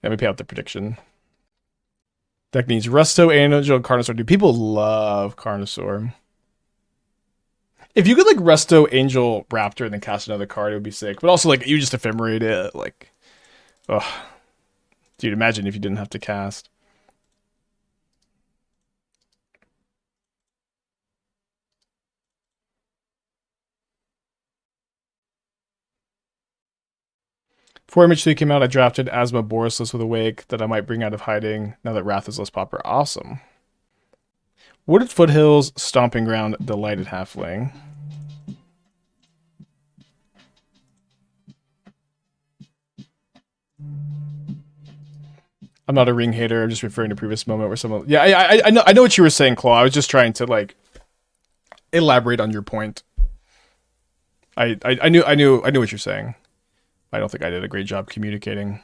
Let me pay out the prediction. Deck needs Resto, Angel, and Carnosaur. Dude, people love Carnosaur. If you could like Resto, Angel, Raptor, and then cast another card, it would be sick. But also like you just ephemerate it, like, oh, dude, imagine if you didn't have to cast. Before Image 3 came out, I drafted Asthma Boros with Awake that I might bring out of hiding now that Wrath is less popular. Awesome. Wooded Foothills, Stomping Ground, Delighted Halfling. I'm not a ring hater. I'm just referring to previous moment where someone. Yeah, I know what you were saying, Claw. I was just trying to like elaborate on your point. I knew what you're saying. I don't think I did a great job communicating.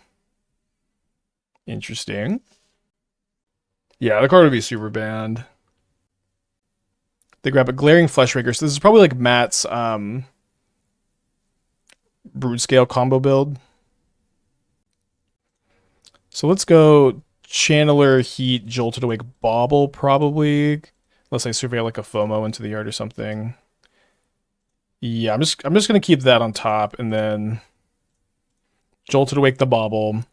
Interesting. Yeah, the card would be super banned. They grab a Glaring Fleshraker. So this is probably like Matt's Brood Scale combo build. So let's go Channeler, Heat, Jolted Awake, Bauble, probably. Unless I survey like a FOMO into the yard or something. Yeah, I'm just gonna keep that on top and then Jolted Awake the Bauble.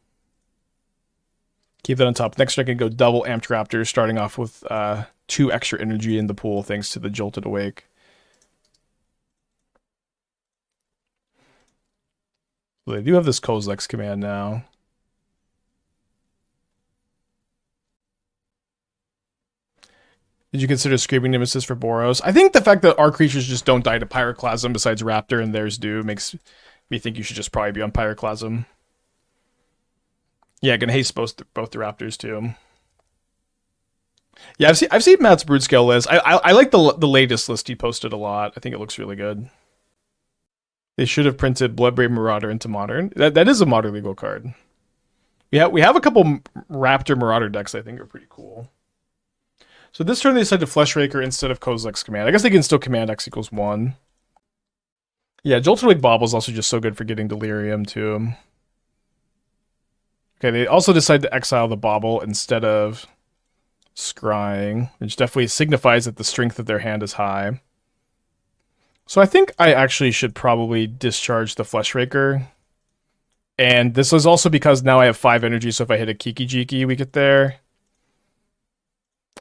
Keep that on top. Next I can go double Amped Raptor, starting off with 2 extra energy in the pool thanks to the Jolted Awake. So they do have this Kozilek's command now. Did you consider Screaming Nemesis for Boros? I think the fact that our creatures just don't die to Pyroclasm besides Raptor and theirs do makes me think you should just probably be on Pyroclasm. Yeah, gonna haste both the Raptors too. Yeah, I've seen Matt's Brood Scale list. I like the latest list he posted a lot. I think it looks really good. They should have printed Bloodbraid Marauder into Modern. That is a Modern legal card. We have a couple Raptor Marauder decks I think are pretty cool. So this turn they decided to Fleshraker instead of Kozilek's command. I guess they can still command X equals 1. Yeah, Jolted Awake Bauble is also just so good for getting Delirium too. Okay, they also decided to exile the Bauble instead of scrying, which definitely signifies that the strength of their hand is high. So I think I actually should probably discharge the Fleshraker. And this is also because now I have 5 energy, so if I hit a Kiki-Jiki, we get there.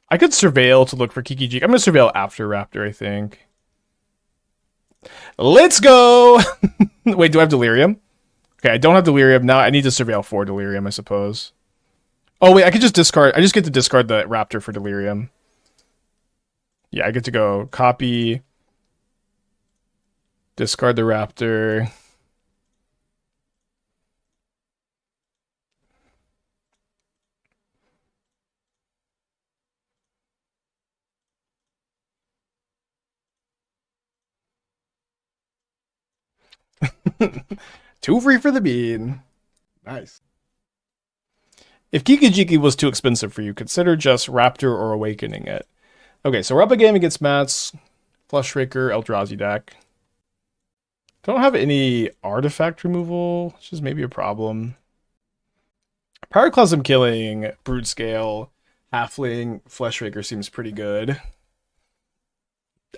I could surveil to look for Kiki-Jiki. I'm going to surveil after Raptor, I think. Let's go! Wait, do I have Delirium? Okay, I don't have Delirium. Now I need to surveil for Delirium, I suppose. Oh, wait, I could just discard. I just get to discard the Raptor for Delirium. Yeah, I get to go copy. Discard the Raptor. Too free for the bean. Nice. If Kiki-Jiki was too expensive for you, consider just Raptor or Awakening it. Okay, so we're up a game against Matt's Fleshraker Eldrazi deck. Don't have any artifact removal, which is maybe a problem. Pyroclasm killing, Brood Scale, Halfling, Fleshraker seems pretty good.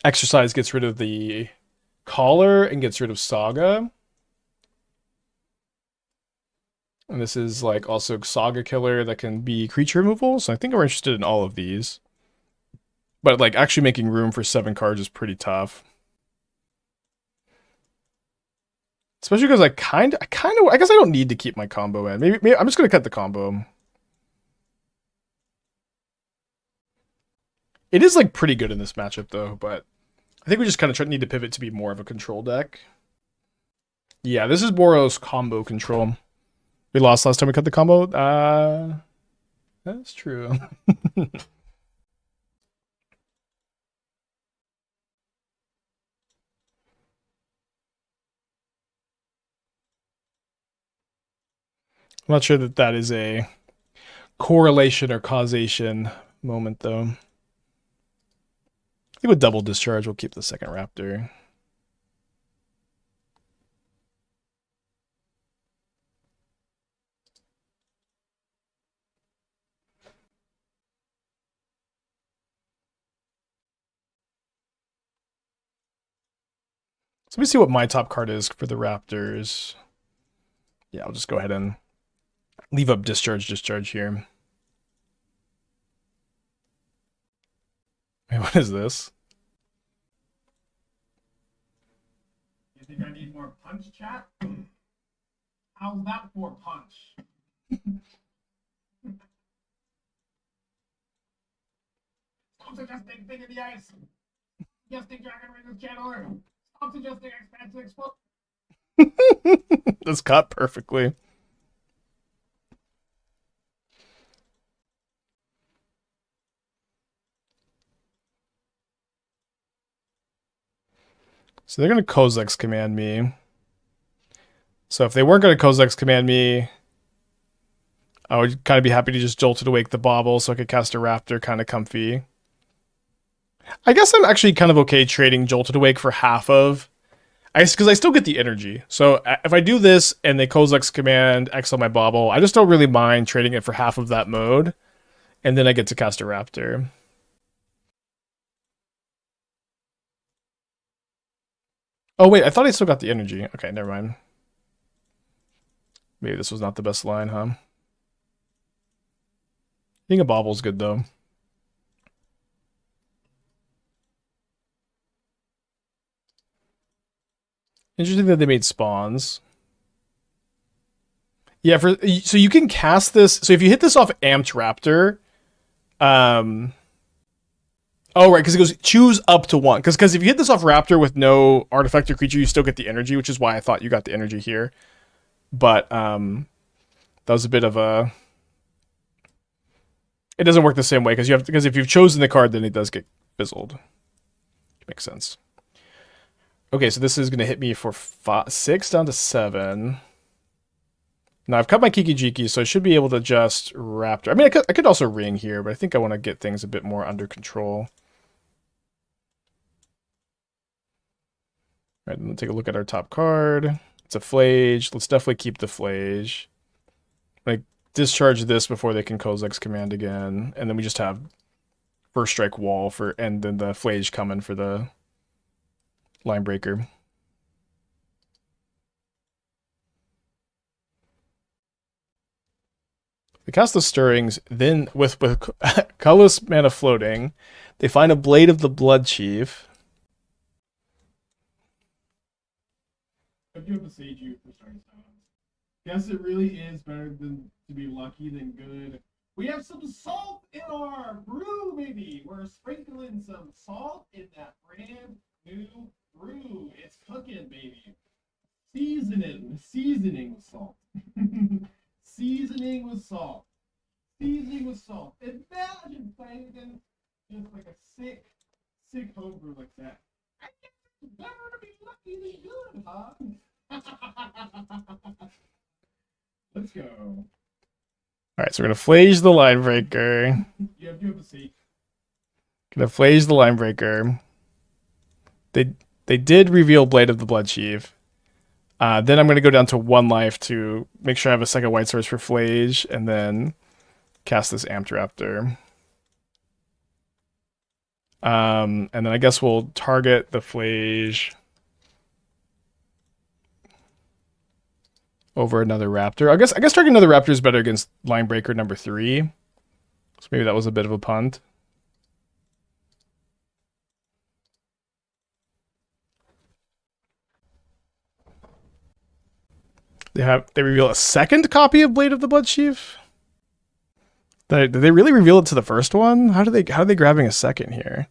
Exorcise gets rid of the Collar and gets rid of Saga. And this is like also Saga Killer that can be creature removal, so I think we're interested in all of these. But like actually making room for 7 cards is pretty tough. Especially because I guess I don't need to keep my combo in. Maybe I'm just gonna cut the combo. It is like pretty good in this matchup though, but I think we just kind of need to pivot to be more of a control deck. Yeah, this is Boros combo control. We lost last time we cut the combo. That's true. I'm not sure that that is a correlation or causation moment, though. I think with double discharge, we'll keep the second Raptor. So let me see what my top card is for the Raptors. Yeah, I'll just go ahead and leave up Discharge here. Wait, what is this? You think I need more punch, chat? How's that for punch? Stop suggesting thing in the ice. Suggesting Dragon Ring Channeler. Stop suggesting expansive explode. That's cut perfectly. So they're going to Kozilek's command me. So if they weren't going to Kozilek's command me, I would kind of be happy to just Jolted Awake the Bauble so I could cast a Raptor kind of comfy. I guess I'm actually kind of okay trading Jolted Awake for half of... because I still get the energy. So if I do this and they Kozilek's command, exile my Bauble, I just don't really mind trading it for half of that mode. And then I get to cast a Raptor. Oh wait, I thought I still got the energy. Okay, never mind. Maybe this was not the best line, huh? I think a Bauble's good though. Interesting that they made spawns. Yeah, so you can cast this. So if you hit this off Amped Raptor, oh right, because it goes choose up to one. Because if you hit this off Raptor with no artifact or creature, you still get the energy, which is why I thought you got the energy here. But that was a bit of a. It doesn't work the same way because if you've chosen the card, then it does get fizzled. Makes sense. Okay, so this is going to hit me for 6 down to 7. Now I've cut my Kiki-Jiki, so I should be able to just Raptor. I mean, I could also ring here, but I think I want to get things a bit more under control. All right, let's take a look at our top card. It's a Phlage. Let's definitely keep the Phlage. Like discharge this before they can Kozilek's command again, and then we just have first strike wall and then the Phlage coming for the line breaker. They cast the Stirrings, then with colorless mana floating, they find a Blade of the Blood Chief. I do beside you for starting sounds. Guess it really is better than to be lucky than good. We have some salt in our brew, baby. We're sprinkling some salt in that brand new brew. It's cooking, baby. Seasoning with salt. Seasoning with salt. Seasoning with salt. Imagine finding just like a sick homebrew like that. I guess it's better to be lucky than good, huh? Let's go. Alright, so we're gonna Phlage the line breaker. You have a seat. Gonna Phlage the line breaker. They did reveal Blade of the Blood Chief. Then I'm going to go down to 1 life to make sure I have a second white source for Phlage, and then cast this Amped Raptor. And then I guess we'll target the Phlage over another Raptor. I guess targeting another Raptor is better against line breaker number 3. So maybe that was a bit of a punt. They reveal a second copy of Blade of the Blood Chief? Did they really reveal it to the first one? How are they grabbing a second here?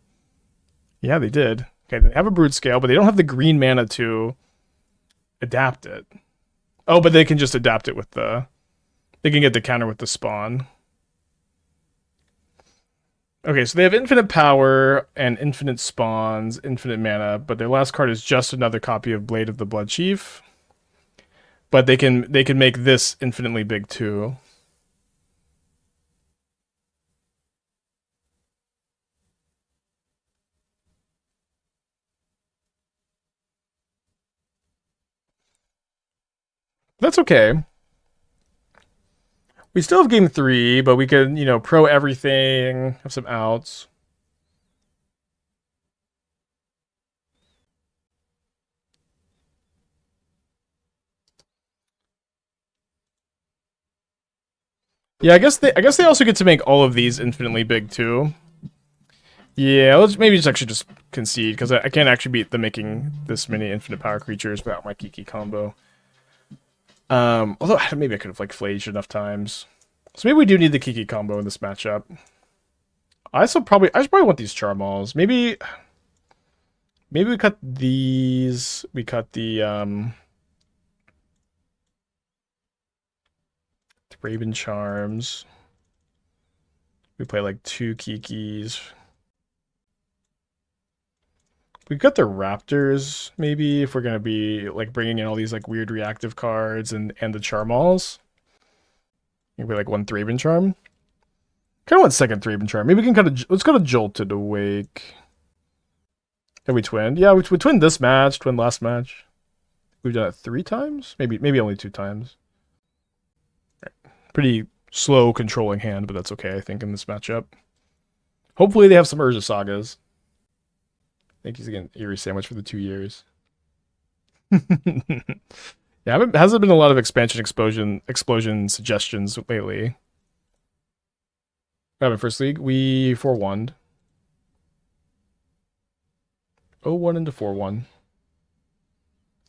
Yeah, they did. Okay, they have a Brood Scale, but they don't have the green mana to adapt it. Oh, but they can just adapt it with the... They can get the counter with the spawn. Okay, so they have infinite power and infinite spawns, infinite mana, but their last card is just another copy of Blade of the Blood Chief. But they can make this infinitely big too. That's okay. We still have game 3, but we can, pro everything, have some outs. Yeah, I guess they also get to make all of these infinitely big too. Yeah, let's maybe just actually just concede, because I can't actually beat them making this many infinite power creatures without my Kiki combo. Although maybe I could have like Phlaged enough times. So maybe we do need the Kiki combo in this matchup. I should probably want these Charmaws. Maybe we cut these. We cut the Thraben Charms. We play like 2 Kikis. We got the Raptors, maybe, if we're gonna be like bringing in all these like weird reactive cards and the Charmaws. Maybe like 1 Thraben Charm. Kind of want 2nd Thraben Charm. Maybe we can let's go to Jolted Awake. Have we twinned? Yeah, we twinned this match, twinned last match. We've done it 3 times? Maybe only 2 times. Right. Pretty slow controlling hand, but that's okay, I think, in this matchup. Hopefully they have some Urza Sagas. I think he's getting Eerie Sandwich for the 2 years. Yeah, hasn't been a lot of expansion explosion suggestions lately. What happened first league? We 4-1'd. 0-1 into 4-1.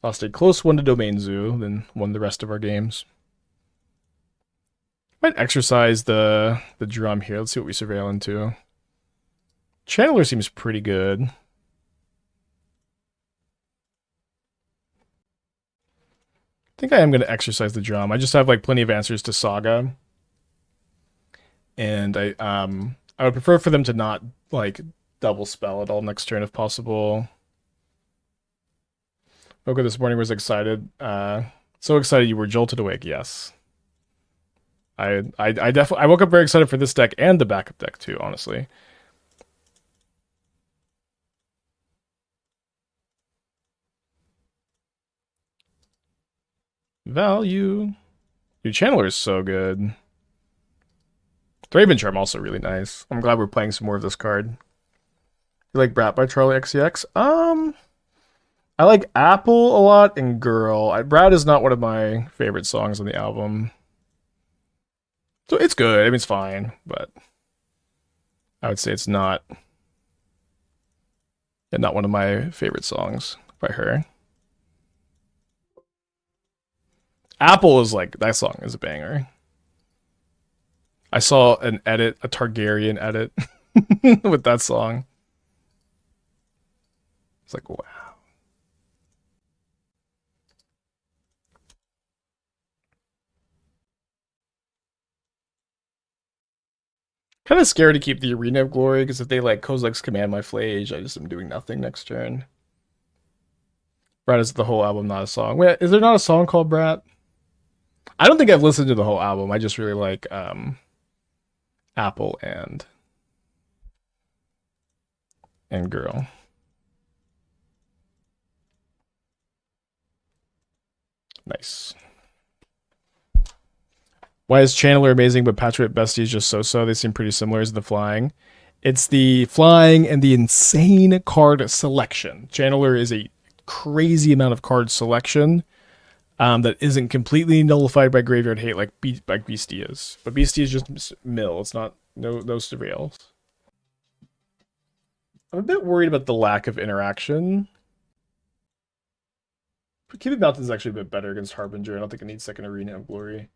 Lost a close one to Domain Zoo, then won the rest of our games. Might exercise the drum here. Let's see what we surveil into. Channeler seems pretty good. I think I am going to exercise the drum. I just have like plenty of answers to Saga. And I would prefer for them to not like double spell at all next turn if possible. Woke up this morning, was excited. So excited you were Jolted Awake, yes. I definitely I woke up very excited for this deck and the backup deck too, honestly. Value. Your Channeler is so good. Thraben Charm also really nice. I'm glad we're playing some more of this card. You like Brat by Charlie XCX? I like Apple a lot and Girl. Brat is not one of my favorite songs on the album. So it's good. I mean, it's fine, but I would say it's not one of my favorite songs by her. Apple is like, that song is a banger. I saw an edit, a Targaryen edit with that song. It's like, wow. Kind of scared to keep the Arena of Glory, because if they like Kozilek's command my Phlage, I just am doing nothing next turn. Brat is the whole album, not a song. Wait, is there not a song called Brat? I don't think I've listened to the whole album. I just really like Apple and Girl. Nice. Why is Channeler amazing, but Patriot Bestie is just so-so? They seem pretty similar as the flying. It's the flying and the insane card selection. Channeler is a crazy amount of card selection that isn't completely nullified by Graveyard Hate like Beastie is. But Beastie is just mill. It's not no surveils. I'm a bit worried about the lack of interaction. Cupid Mountain is actually a bit better against Harbinger. I don't think it needs 2nd Arena of Glory.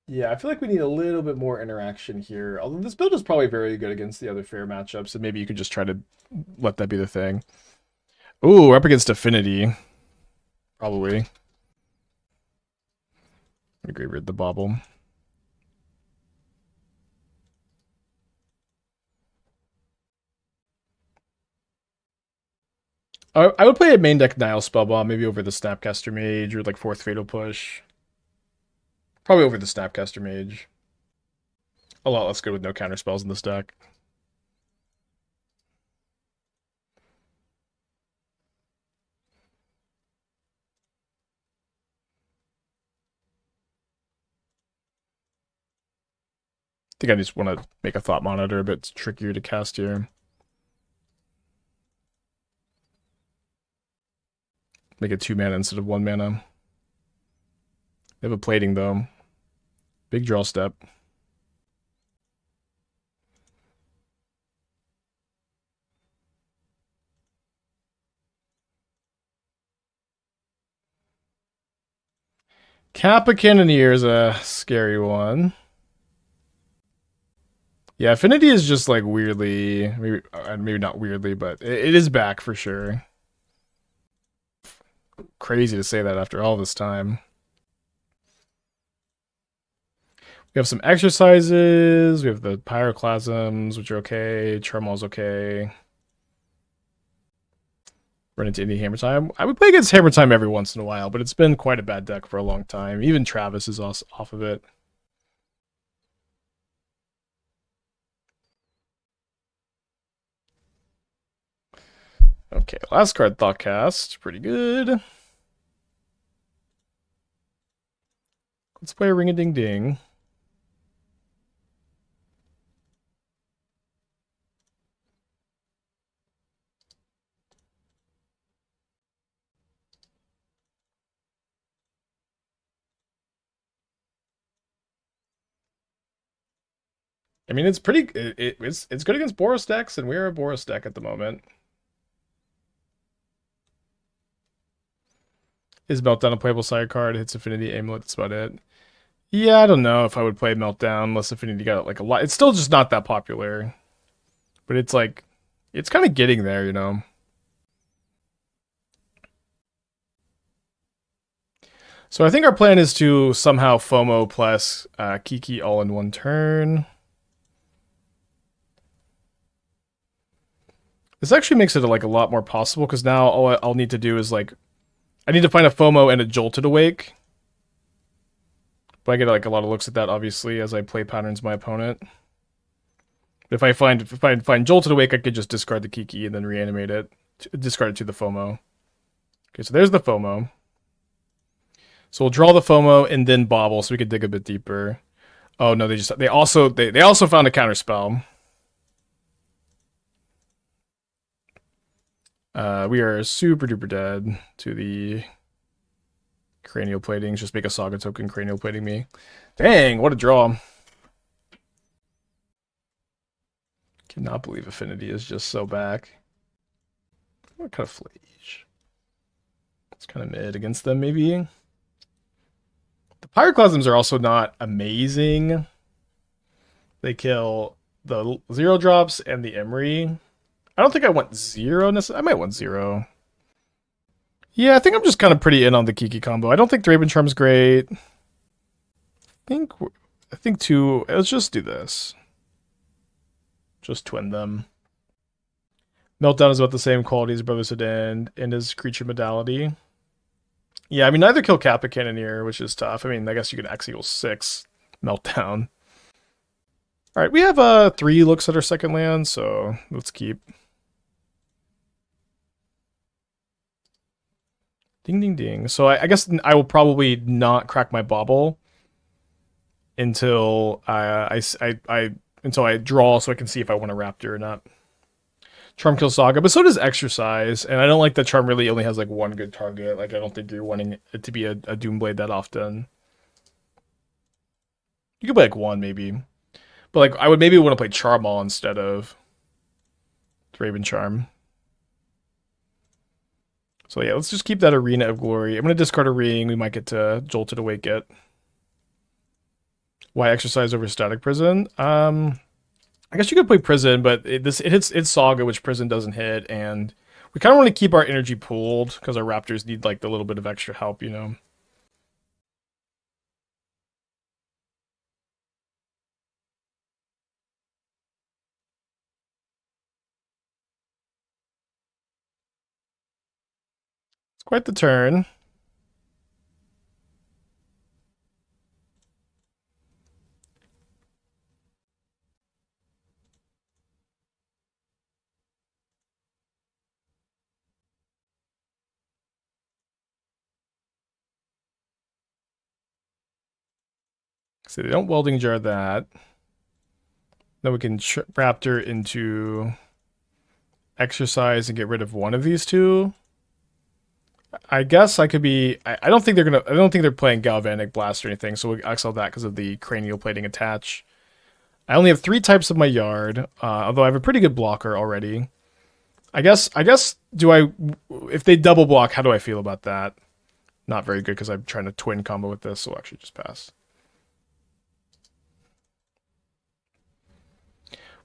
Yeah, I feel like we need a little bit more interaction here. Although this build is probably very good against the other fair matchups, and maybe you could just try to let that be the thing. Ooh, we're up against Affinity. Probably. I agree with the Bauble. I would play a main deck Nile Spellbomb, maybe over the Snapcaster Mage, or like 4th Fatal Push. Probably over the Snapcaster Mage. A lot less good with no counter spells in this deck. I think I just want to make a Thought Monitor a bit trickier to cast here. Make it 2 mana instead of 1 mana. They have a plating, though. Big draw step. Kappa Cannoneer is a scary one. Yeah, Affinity is just like weirdly, maybe not weirdly, but it is back for sure. Crazy to say that after all this time. We have some exercises. We have the Pyroclasms, which are okay. Charmaw's okay. Run into any Hammer Time. I would play against Hammer Time every once in a while, but it's been quite a bad deck for a long time. Even Travis is off of it. Okay, last card, Thoughtcast. Pretty good. Let's play a Ring-a-Ding-Ding. I mean, it's pretty. It's good against Boros decks, and we're a Boros deck at the moment. Is Meltdown a playable side card? Hits Affinity Amulet. That's about it. Yeah, I don't know if I would play Meltdown unless Affinity got like a lot. It's still just not that popular, but it's like it's kind of getting there, you know. So I think our plan is to somehow FOMO plus Kiki all in one turn. This actually makes it like a lot more possible because now all I'll need to do is like I need to find a FOMO and a Jolted Awake. But I get like a lot of looks at that obviously as I play patterns my opponent. If I find Jolted Awake, I could just discard the Kiki and then reanimate it, discard it to the FOMO. Okay, so there's the FOMO. So we'll draw the FOMO and then Bauble so we can dig a bit deeper. Oh no, they also found a counter spell. We are super duper dead to the cranial platings. Just make a Saga token cranial plating me. Dang, what a draw. Cannot believe Affinity is just so back. What kind of Phlage? It's kind of mid against them, maybe. The Pyroclasms are also not amazing. They kill the 0-drops and the Emery. I don't think I want 0 necessarily. I might want 0. Yeah, I think I'm just kind of pretty in on the Kiki combo. I don't think Thraben Charm's great. I think 2. Let's just do this. Just twin them. Meltdown is about the same quality as Brotherhood and his creature modality. Yeah, I mean, neither kill Kappa Cannoneer, which is tough. I mean, I guess you can X equals 6 Meltdown. All right, we have 3 looks at our second land, so let's keep. Ding, ding, ding. So I guess I will probably not crack my Bauble until until I draw, so I can see if I want a Raptor or not. Charm kills Saga, but so does Exorcise, and I don't like that Charm really only has like one good target. Like I don't think you're wanting it to be a Doomblade that often. You could play like 1 maybe, but like I would maybe want to play Charmaw instead of Thraben Charm. So yeah, let's just keep that Arena of Glory. I'm gonna discard a ring. We might get to Jolted Awake it. Why Exercise over Static Prison? I guess you could play Prison, but it hits Saga, which Prison doesn't hit, and we kind of want to keep our energy pooled because our Raptors need like the little bit of extra help, you know. It's quite the turn. So they don't Welding Jar that. Then we can Raptor into Exercise and get rid of one of these two. I guess I could be. I don't think they're gonna. I don't think they're playing Galvanic Blast or anything. So we'll exile that because of the cranial plating attach. I only have 3 types of my yard, although I have a pretty good blocker already. I guess. Do I? If they double block, how do I feel about that? Not very good because I'm trying to twin combo with this. So I'll actually just pass.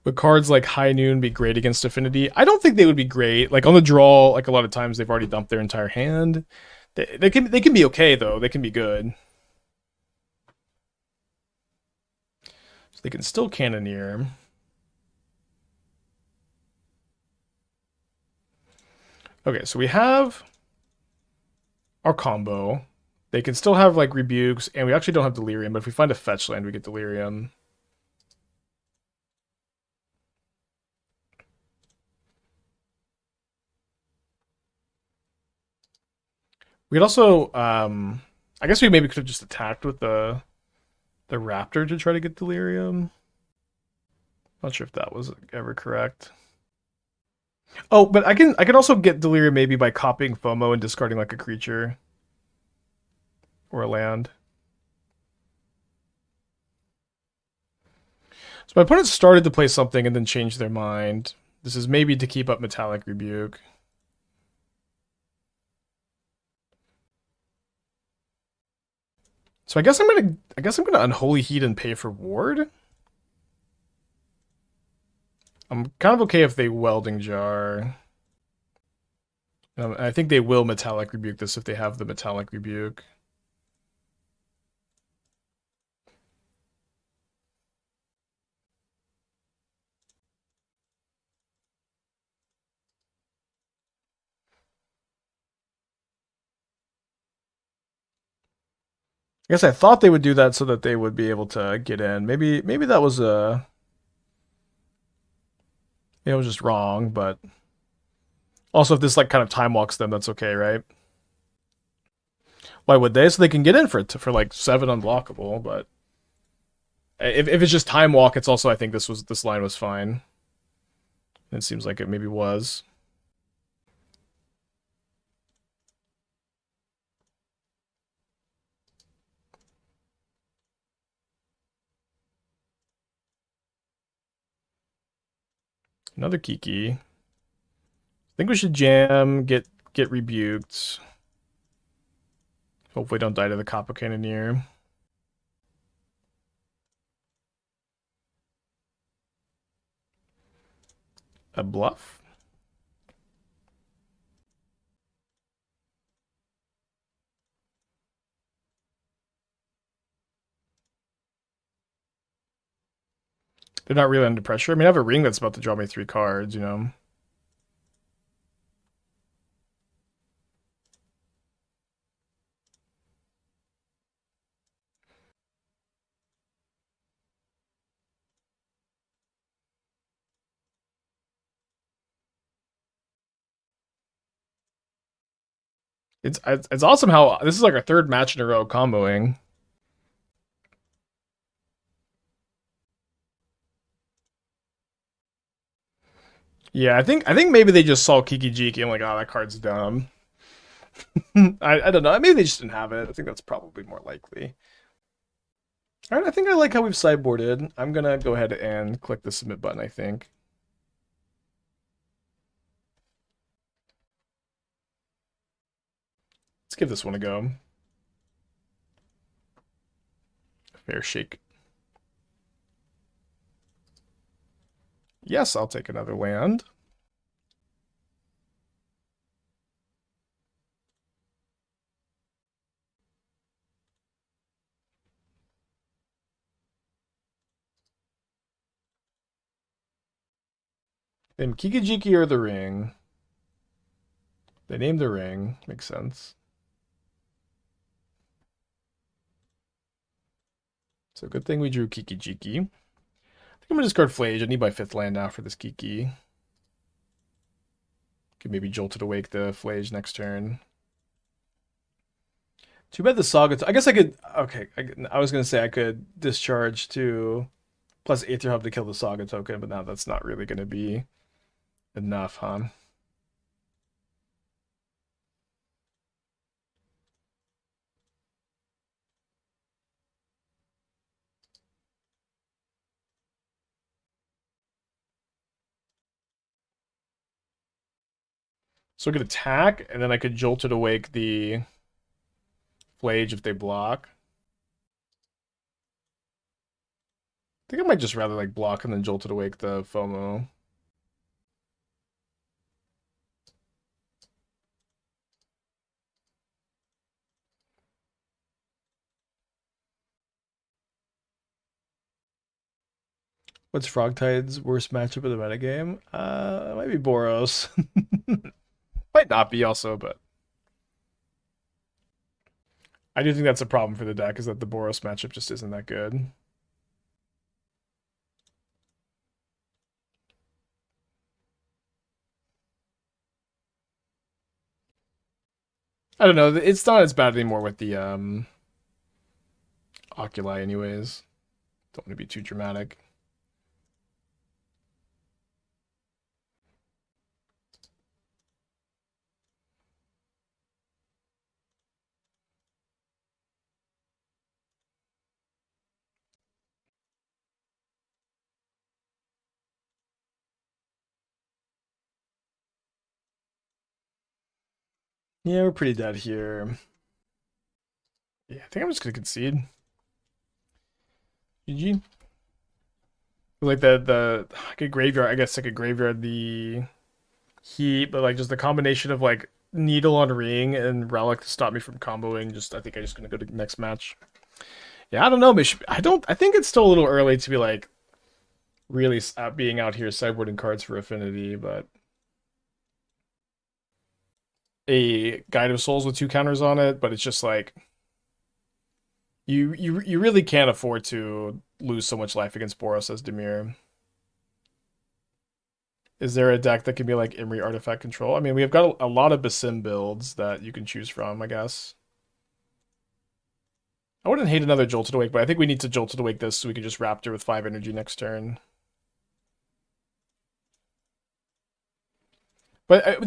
Would cards like High Noon be great against Affinity? I don't think they would be great. Like on the draw, like a lot of times they've already dumped their entire hand. They can be okay though. They can be good. So they can still Cannoneer. Okay, so we have our combo. They can still have like rebukes, and we actually don't have Delirium, but if we find a fetch land, we get Delirium. We could also, I guess we maybe could have just attacked with the Raptor to try to get Delirium. Not sure if that was ever correct. Oh, but I can also get Delirium maybe by copying FOMO and discarding like a creature or a land. So my opponent started to play something and then changed their mind. This is maybe to keep up Metallic Rebuke. So I guess I'm gonna Unholy Heat and pay for Ward. I'm kind of okay if they Welding Jar. I think they will Metallic Rebuke this if they have the Metallic Rebuke. I guess I thought they would do that so that they would be able to get in. Maybe that was it was just wrong, but also if this like kind of time walks them, that's okay, right? Why would they? So they can get in for like 7 unblockable, but if it's just time walk, it's also I think this line was fine. It seems like it maybe was. Another Kiki. I think we should jam, get rebuked. Hopefully don't die to the Copper Cannoneer. A bluff? They're not really under pressure. I mean, I have a ring that's about to draw me 3 cards, you know. It's awesome how this is like our 3rd match in a row comboing. Yeah, I think maybe they just saw Kiki-Jiki and like, oh, that card's dumb. I don't know. Maybe they just didn't have it. I think that's probably more likely. All right, I think I like how we've sideboarded. I'm gonna go ahead and click the submit button, I think. Let's give this one a go. Fair shake. Yes, I'll take another land. Name Kiki-Jiki or the ring. They named the ring. Makes sense. So good thing we drew Kiki-Jiki. I think I'm gonna discard Phlage. I need my 5th land now for this Kiki. Could maybe Jolted Awake the Phlage next turn. Too bad the Saga. I guess I could. Okay, I was gonna say I could discharge to plus Aether Hub to kill the Saga token, but now that's not really gonna be enough, huh? So I could attack, and then I could Jolted Awake the Phlage if they block. I think I might just rather like block and then Jolted Awake the FOMO. What's Frogtide's worst matchup of the metagame? It might be Boros. Might not be also, but I do think that's a problem for the deck, is that the Boros matchup just isn't that good. I don't know, it's not as bad anymore with the Oculi anyways. Don't want to be too dramatic. Yeah, we're pretty dead here. Yeah, I think I'm just gonna concede. GG. Like I could graveyard, I guess I could graveyard the Heat, but like just the combination of like Needle on Ring and Relic to stop me from comboing. I think I'm just gonna go to the next match. Yeah, I don't know, but I think it's still a little early to be like really being out here sideboarding cards for Affinity, but a Guide of Souls with 2 counters on it, but it's just like you really can't afford to lose so much life against Boros as Dimir. Is there a deck that can be like Imri Artifact Control? I mean, we have got a lot of Basim builds that you can choose from, I guess. I wouldn't hate another Jolted Awake, but I think we need to Jolted Awake this so we can just Raptor with 5 energy next turn. But we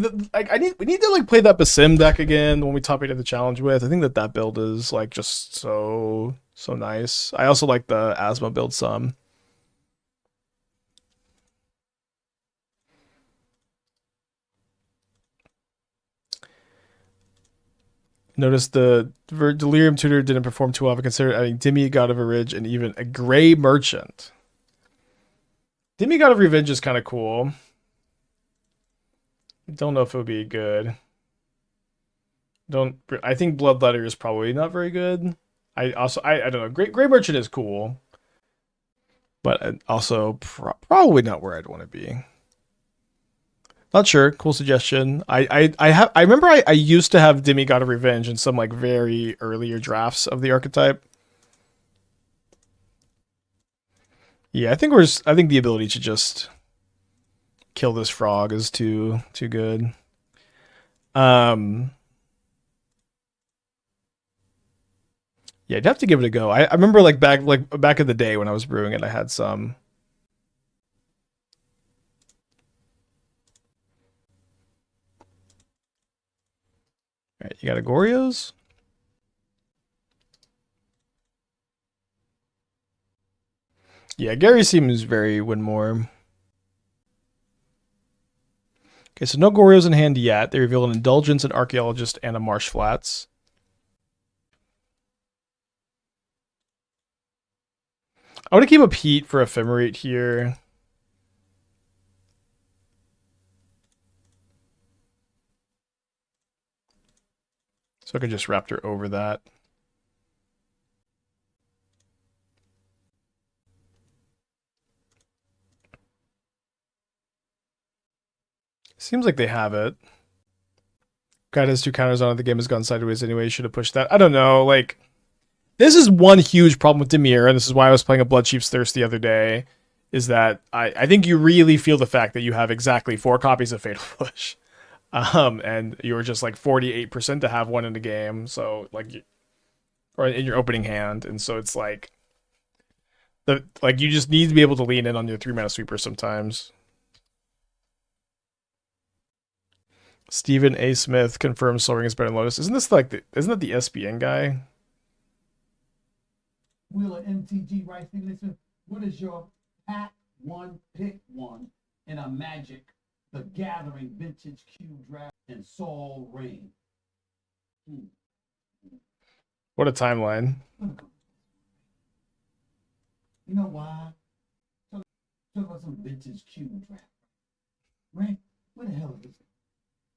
need to like play that Basim deck again when we top 8 of the challenge with. I think that build is like just so nice. I also like the Asthma build some. Notice the Delirium Tutor didn't perform too well, but consider adding Dimmy, God of Arid, and even a Gray Merchant. Dimmy, God of Revenge is kind of cool. I don't know if it would be good. I think Bloodletter is probably not very good. I don't know. Gray Merchant is cool, but also probably not where I'd want to be. Not sure. Cool suggestion. I remember I used to have Dimmy God of Revenge in some like very earlier drafts of the archetype. Yeah, I think the ability to just kill this frog is too good. Yeah, I'd have to give it a go. I remember like back in the day when I was brewing it, I had some. All right, you got a Goryo's? Yeah, Gary seems very Winmore. Okay, so no Goryo's in hand yet. They reveal an Indulgence, an Archaeologist, and a Marsh Flats. I want to keep up Heat for Ephemerate here. So I can just Raptor over that. Seems like they have it. Guide has 2 counters on it. The game has gone sideways anyway. You should have pushed that. I don't know. Like, this is one huge problem with Dimir, and this is why I was playing a Bloodchief's Thirst the other day, is that I think you really feel the fact that you have exactly 4 copies of Fatal Push. And you're just like 48% to have one in the game, so like, or in your opening hand, and so it's like, you just need to be able to lean in on your 3-mana sweeper sometimes. Stephen A. Smith confirms Soul Ring is better than Lotus. Isn't that the SBN guy? Wheel of MTG Rising. Listen, what is your pack one, pick one in a Magic the Gathering Vintage Q draft? and Saul reign. What a timeline. You know why? Talk about some vintage cube draft. Right? Where the hell is this?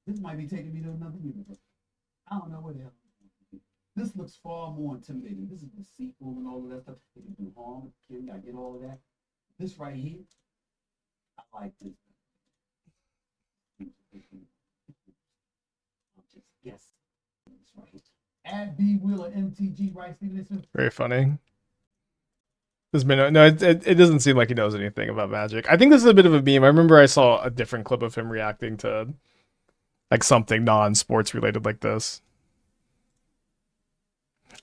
This might be taking me to another universe. I don't know where the hell. This looks far more intimidating. This is the sequel and all of that stuff. You can do harm, kill, I get all of that. This right here, I like this. I'm just guessing. This right here. Add B Wheeler MTG right this. Very funny. This minute, no, it doesn't seem like he knows anything about Magic. I think this is a bit of a meme. I remember I saw a different clip of him reacting to like something non-sports related like this.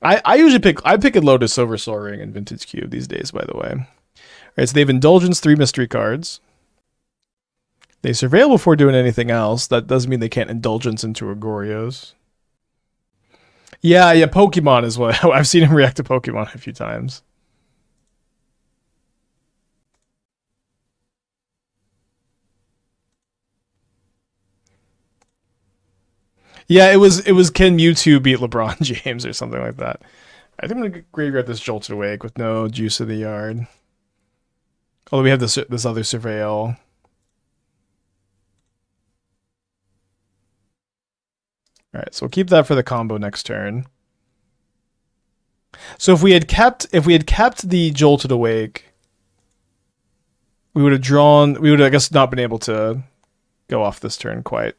I usually pick a Lotus over Soul Ring and Vintage Cube these days, by the way. All right, so they have Indulgence, 3 mystery cards. They surveil before doing anything else. That doesn't mean they can't Indulgence into Agorios. Yeah, Pokemon is what I've seen him react to Pokemon a few times. Yeah, it was can Mewtwo beat LeBron James or something like that. I think I'm gonna graveyard this Jolted Awake with no juice in the yard. Although we have this other Surveil. Alright, so we'll keep that for the combo next turn. So if we had kept the Jolted Awake, we would have I guess not been able to go off this turn quite.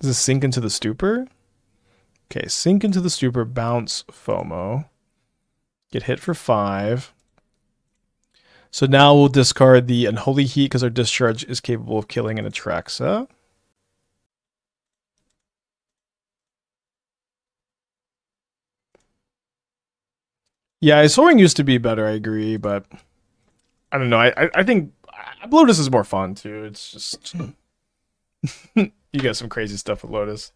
Does this sink into the stupor? Okay, sink into the stupor, bounce FOMO. Get hit for 5. So now we'll discard the Unholy Heat because our discharge is capable of killing an Atraxa. Yeah, Soaring used to be better, I agree, but I don't know. I think Lotus is more fun too. It's just you got some crazy stuff with Lotus.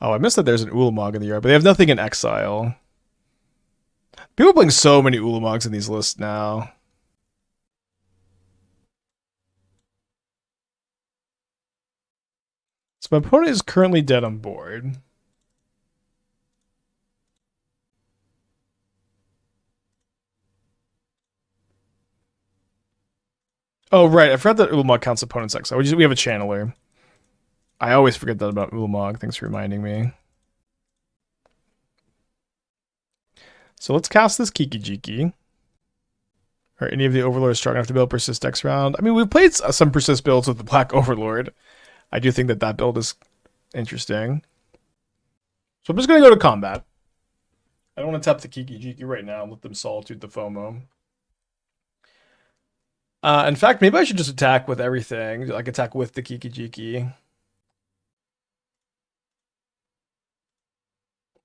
Oh, I missed that there's an Ulamog in the yard, but they have nothing in exile. People are playing so many Ulamogs in these lists now. So my opponent is currently dead on board. Oh, right. I forgot that Ulamog counts opponent's exile. We have a channeler. I always forget that about Ulamog. Thanks for reminding me. So let's cast this Kiki-Jiki. Are any of the Overlords strong enough to build Persist next round? I mean, we've played some Persist builds with the Black Overlord. I do think that build is interesting. So I'm just going to go to combat. I don't want to tap the Kiki-Jiki right now and let them Solitude the FOMO. In fact, maybe I should just attack with everything. Like attack with the Kiki-Jiki.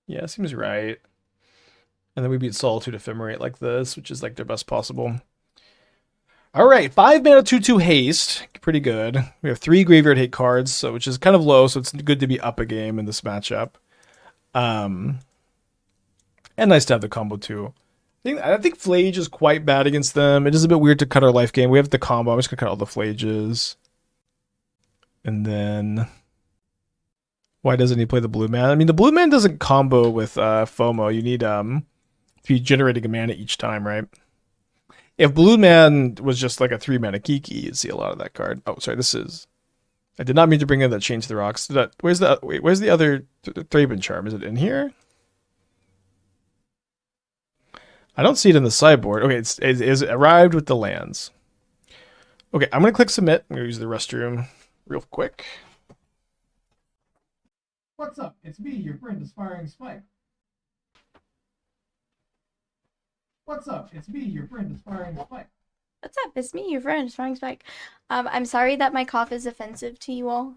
Yeah, seems right. And then we beat Solitude Ephemerate like this, which is like their best possible. Alright, 5 mana 2/2 haste. Pretty good. We have 3 graveyard hate cards, so which is kind of low, so it's good to be up a game in this matchup. And nice to have the combo too. I think Phlage is quite bad against them. It is a bit weird to cut our life gain. We have the combo. I'm just going to cut all the Phlages. And then... why doesn't he play the blue man? I mean, the blue man doesn't combo with FOMO. You need to be generating a mana each time, right? If blue man was just like a 3 mana Kiki, you'd see a lot of that card. Oh, sorry, this is... I did not mean to bring in that Change the Rocks. Where's the other Thraben Charm? Is it in here? I don't see it in the sideboard. Okay, it's arrived with the lands. Okay, I'm going to click submit. I'm going to use the restroom real quick. What's up? It's me, your friend, Aspiring Spike. What's up? It's me, your friend, Aspiring Spike. What's up? It's me, your friend, Strong Spike. I'm sorry that my cough is offensive to you all.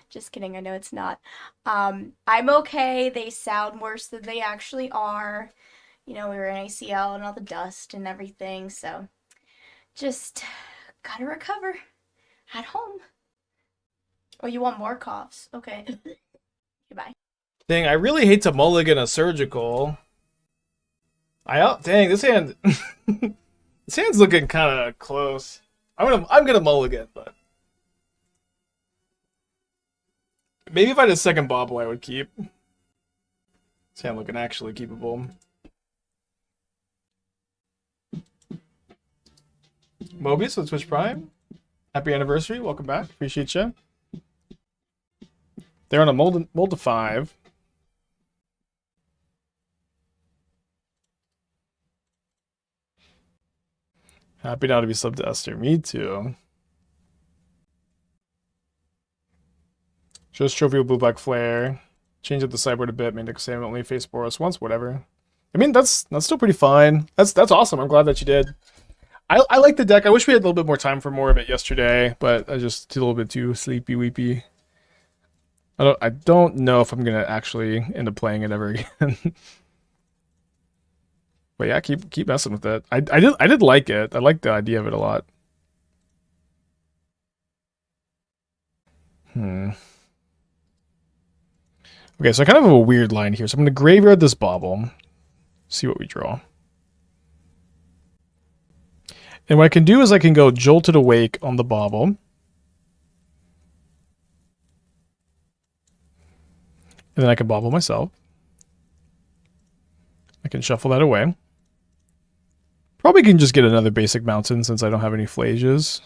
Just kidding, I know it's not. I'm okay. They sound worse than they actually are. You know, we were in ACL and all the dust and everything, so just gotta recover at home. Oh, you want more coughs? Okay. Goodbye. Dang, I really hate to mulligan a surgical. Dang, this hand... this This hand's looking kind of close. I'm gonna mulligan, but maybe if I had a second Bauble, I would keep. This hand looking actually keepable. Mobius with Twitch Prime. Happy anniversary. Welcome back. Appreciate you. They're on a mold to 5. Happy now to be subbed to Esther. Me too. Just trophy with blue black flare. Change up the sideboard a bit. Made it same only face Boros once. Whatever. I mean, that's still pretty fine. That's awesome. I'm glad that you did. I like the deck. I wish we had a little bit more time for more of it yesterday, but I just a little bit too sleepy weepy. I don't know if I'm gonna actually end up playing it ever again. But yeah, keep messing with it. I did like it. I liked the idea of it a lot. Okay, so I kind of have a weird line here. So I'm gonna graveyard this Bauble. See what we draw. And what I can do is I can go Jolted Awake on the Bauble. And then I can Bauble myself. I can shuffle that away. Probably can just get another basic mountain since I don't have any Phlages.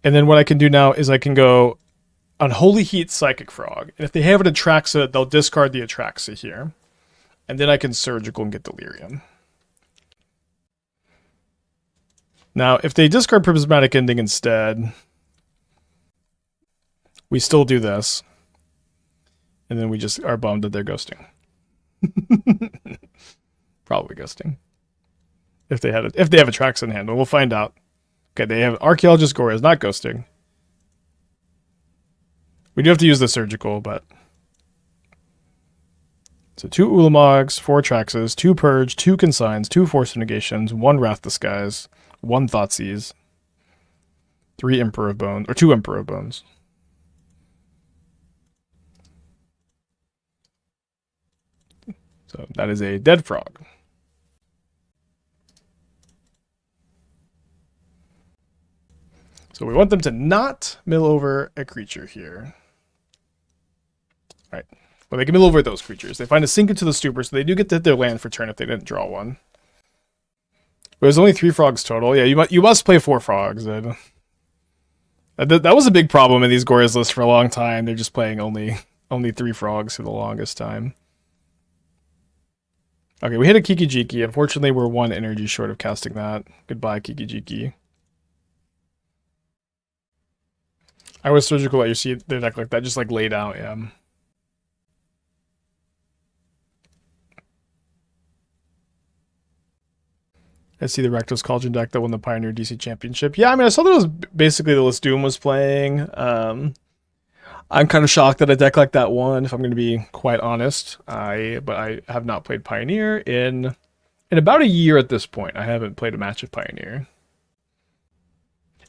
And then what I can do now is I can go Unholy Heat Psychic Frog. And if they have an Atraxa, they'll discard the Atraxa here. And then I can Surgical and get Delirium. Now, if they discard Prismatic Ending instead, we still do this. And then we just are bummed that they're ghosting. Probably ghosting. If they have a Trax in hand, we'll find out. Okay, they have Archaeologist Gore is not ghosting. We do have to use the Surgical, but so 2 Ulamogs, 4 Traxes, 2 Purge, 2 Consigns, 2 Force Negations, 1 Wrath Disguise, 1 Thoughtseize, 3 Emperor of Bones, or 2 Emperor of Bones. So that is a dead frog. So we want them to not mill over a creature here. All right. Well, they can mill over those creatures. They find a sink into the stupor, so they do get to hit their land for turn if they didn't draw one. There's only 3 frogs total. Yeah, you must play 4 frogs. That was a big problem in these Goria's lists for a long time. They're just playing only 3 frogs for the longest time. Okay, we hit a Kiki-Jiki. Unfortunately, we're 1 energy short of casting that. Goodbye, Kiki-Jiki. I was Surgical let you see the deck like that, just like laid out, yeah. I see the Rakdos Cauldron deck that won the Pioneer DC Championship. Yeah, I mean, I saw that was basically the list Doom was playing. I'm kind of shocked that a deck like that won, if I'm going to be quite honest. But I have not played Pioneer in about a year at this point. I haven't played a match of Pioneer.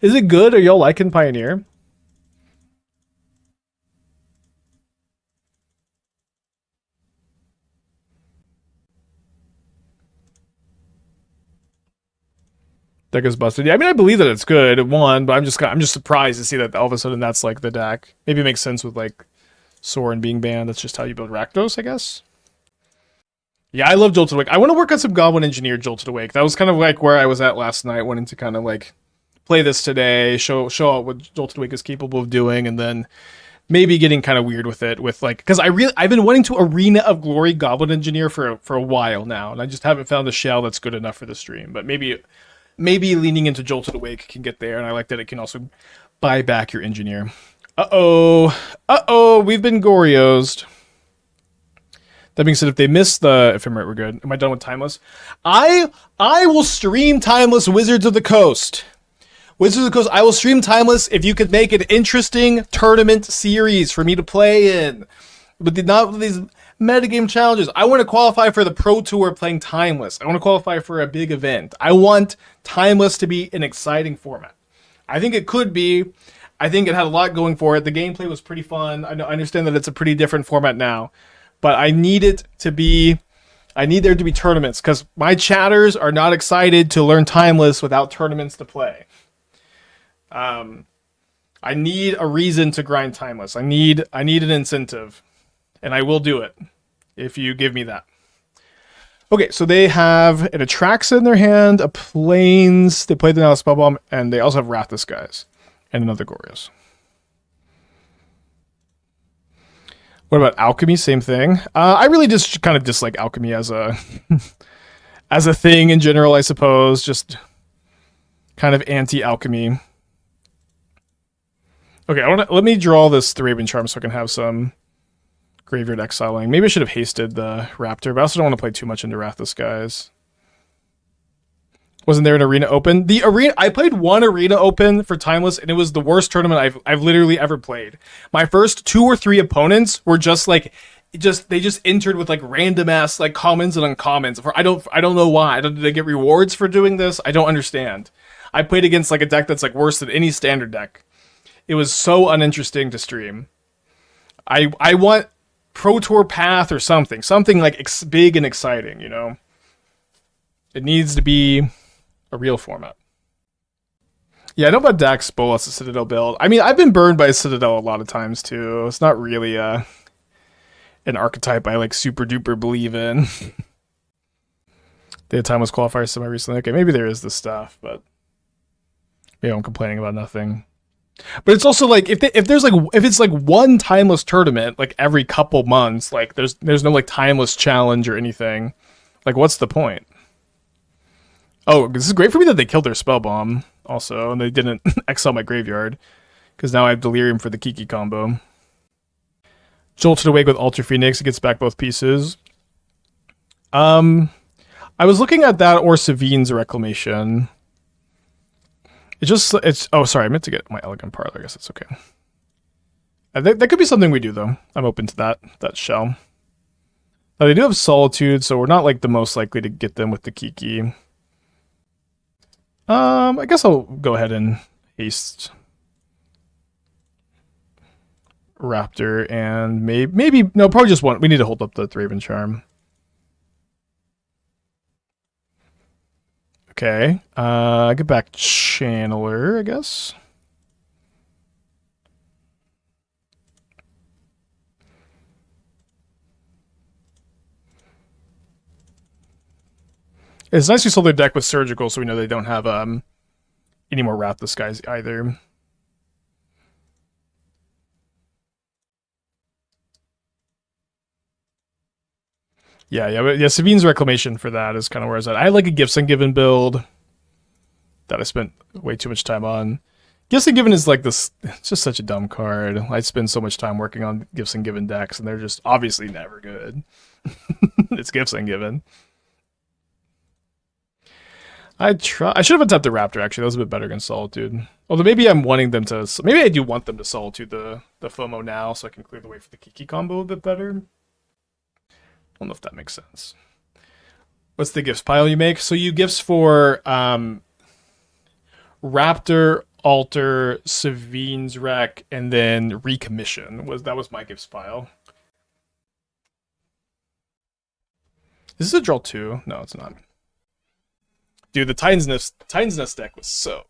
Is it good? Are y'all liking Pioneer? Deck is busted. Yeah, I mean, I believe that it's good. It won, but I'm just surprised to see that all of a sudden that's like the deck. Maybe it makes sense with like Sorin being banned. That's just how you build Rakdos, I guess. Yeah, I love Jolted Awake. I want to work on some Goblin Engineer Jolted Awake. That was kind of like where I was at last night, wanting to kind of like play this today, show out what Jolted Awake is capable of doing, and then maybe getting kind of weird with it, with like, because I've been wanting to Arena of Glory Goblin Engineer for a while now, and I just haven't found a shell that's good enough for the stream. But maybe leaning into Jolted Awake can get there, and I like that it can also buy back your engineer. We've been Goriosed. That being said, if they miss the ephemerate, we're good. Am I done with Timeless? I will stream Timeless Wizards of the Coast. Wizards of the Coast, I will stream Timeless if you could make an interesting tournament series for me to play in. But not with these metagame challenges. I want to qualify for the Pro Tour playing Timeless. I want to qualify for a big event. I want Timeless to be an exciting format. I think it could be. I think it had a lot going for it. The gameplay was pretty fun. I understand that it's a pretty different format now, but I need it to be I need there to be tournaments because my chatters are not excited to learn Timeless without tournaments to play. I need a reason to grind Timeless. I need an incentive, and I will do it if you give me that. Okay, so they have an Atraxa in their hand, a Plains. They played the now Spellbomb, and they also have Wrath Disguise and another Gorgias. What about Alchemy? Same thing. I really just kind of dislike Alchemy as a as a thing in general, I suppose. Just kind of anti-Alchemy. Okay, let me draw this Thraben Charm so I can have some graveyard exiling. Maybe I should have hasted the Raptor, but I also don't want to play too much into Wrath Disguise. Wasn't there an arena open? The arena, I played one arena open for Timeless, and it was the worst tournament I've literally ever played. My first 2 or 3 opponents were just like, they just entered with like random ass like commons and uncommons. I don't know why. Did they get rewards for doing this? I don't understand. I played against like a deck that's like worse than any standard deck. It was so uninteresting to stream. I want Pro Tour Path or something like big and exciting. You know, it needs to be a real format. Yeah, I know about Dax Bolas, the Citadel build. I mean, I've been burned by Citadel a lot of times too. It's not really an archetype I like super duper believe in. They had Timeless qualifiers semi recently. Okay, maybe there is this stuff, but maybe I'm complaining about nothing. But it's also like if it's like one Timeless tournament like every couple months, like there's no like Timeless challenge or anything. Like, what's the point? Oh, this is great for me that they killed their Spellbomb also, and they didn't exile my graveyard, because now I have Delirium for the Kiki combo. Jolted Awake with Alter Phoenix, it gets back both pieces. I was looking at that or Savine's Reclamation. Oh, sorry, I meant to get my Elegant Parlor, I guess it's okay. That could be something we do, though. I'm open to that shell. Now, they do have Solitude, so we're not like the most likely to get them with the Kiki. I guess I'll go ahead and haste Raptor and no, probably just one. We need to hold up the Thraben Charm. Okay, get back Channeler, I guess. It's nice we sold their deck with Surgical, so we know they don't have any more Wrath Disguise either. Yeah. Sabine's Reclamation for that is kind of where I was at. I had like a Gifts and Given build that I spent way too much time on. Gifts and Given is like this. It's just such a dumb card. I spend so much time working on Gifts and Given decks, and they're just obviously never good. It's Gifts and Given. I should have untapped the Raptor, actually. That was a bit better against Solitude. Although maybe I'm wanting them to... Maybe I do want them to Solitude the FOMO now, so I can clear the way for the Kiki combo a bit better. I don't know if that makes sense. What's the gifts pile you make? So you gifts for Raptor, Alter, Savine's Rec, and then Recommission. That was my gifts pile. Is this a draw 2? No, it's not. Dude, the Titan's Nest deck was so...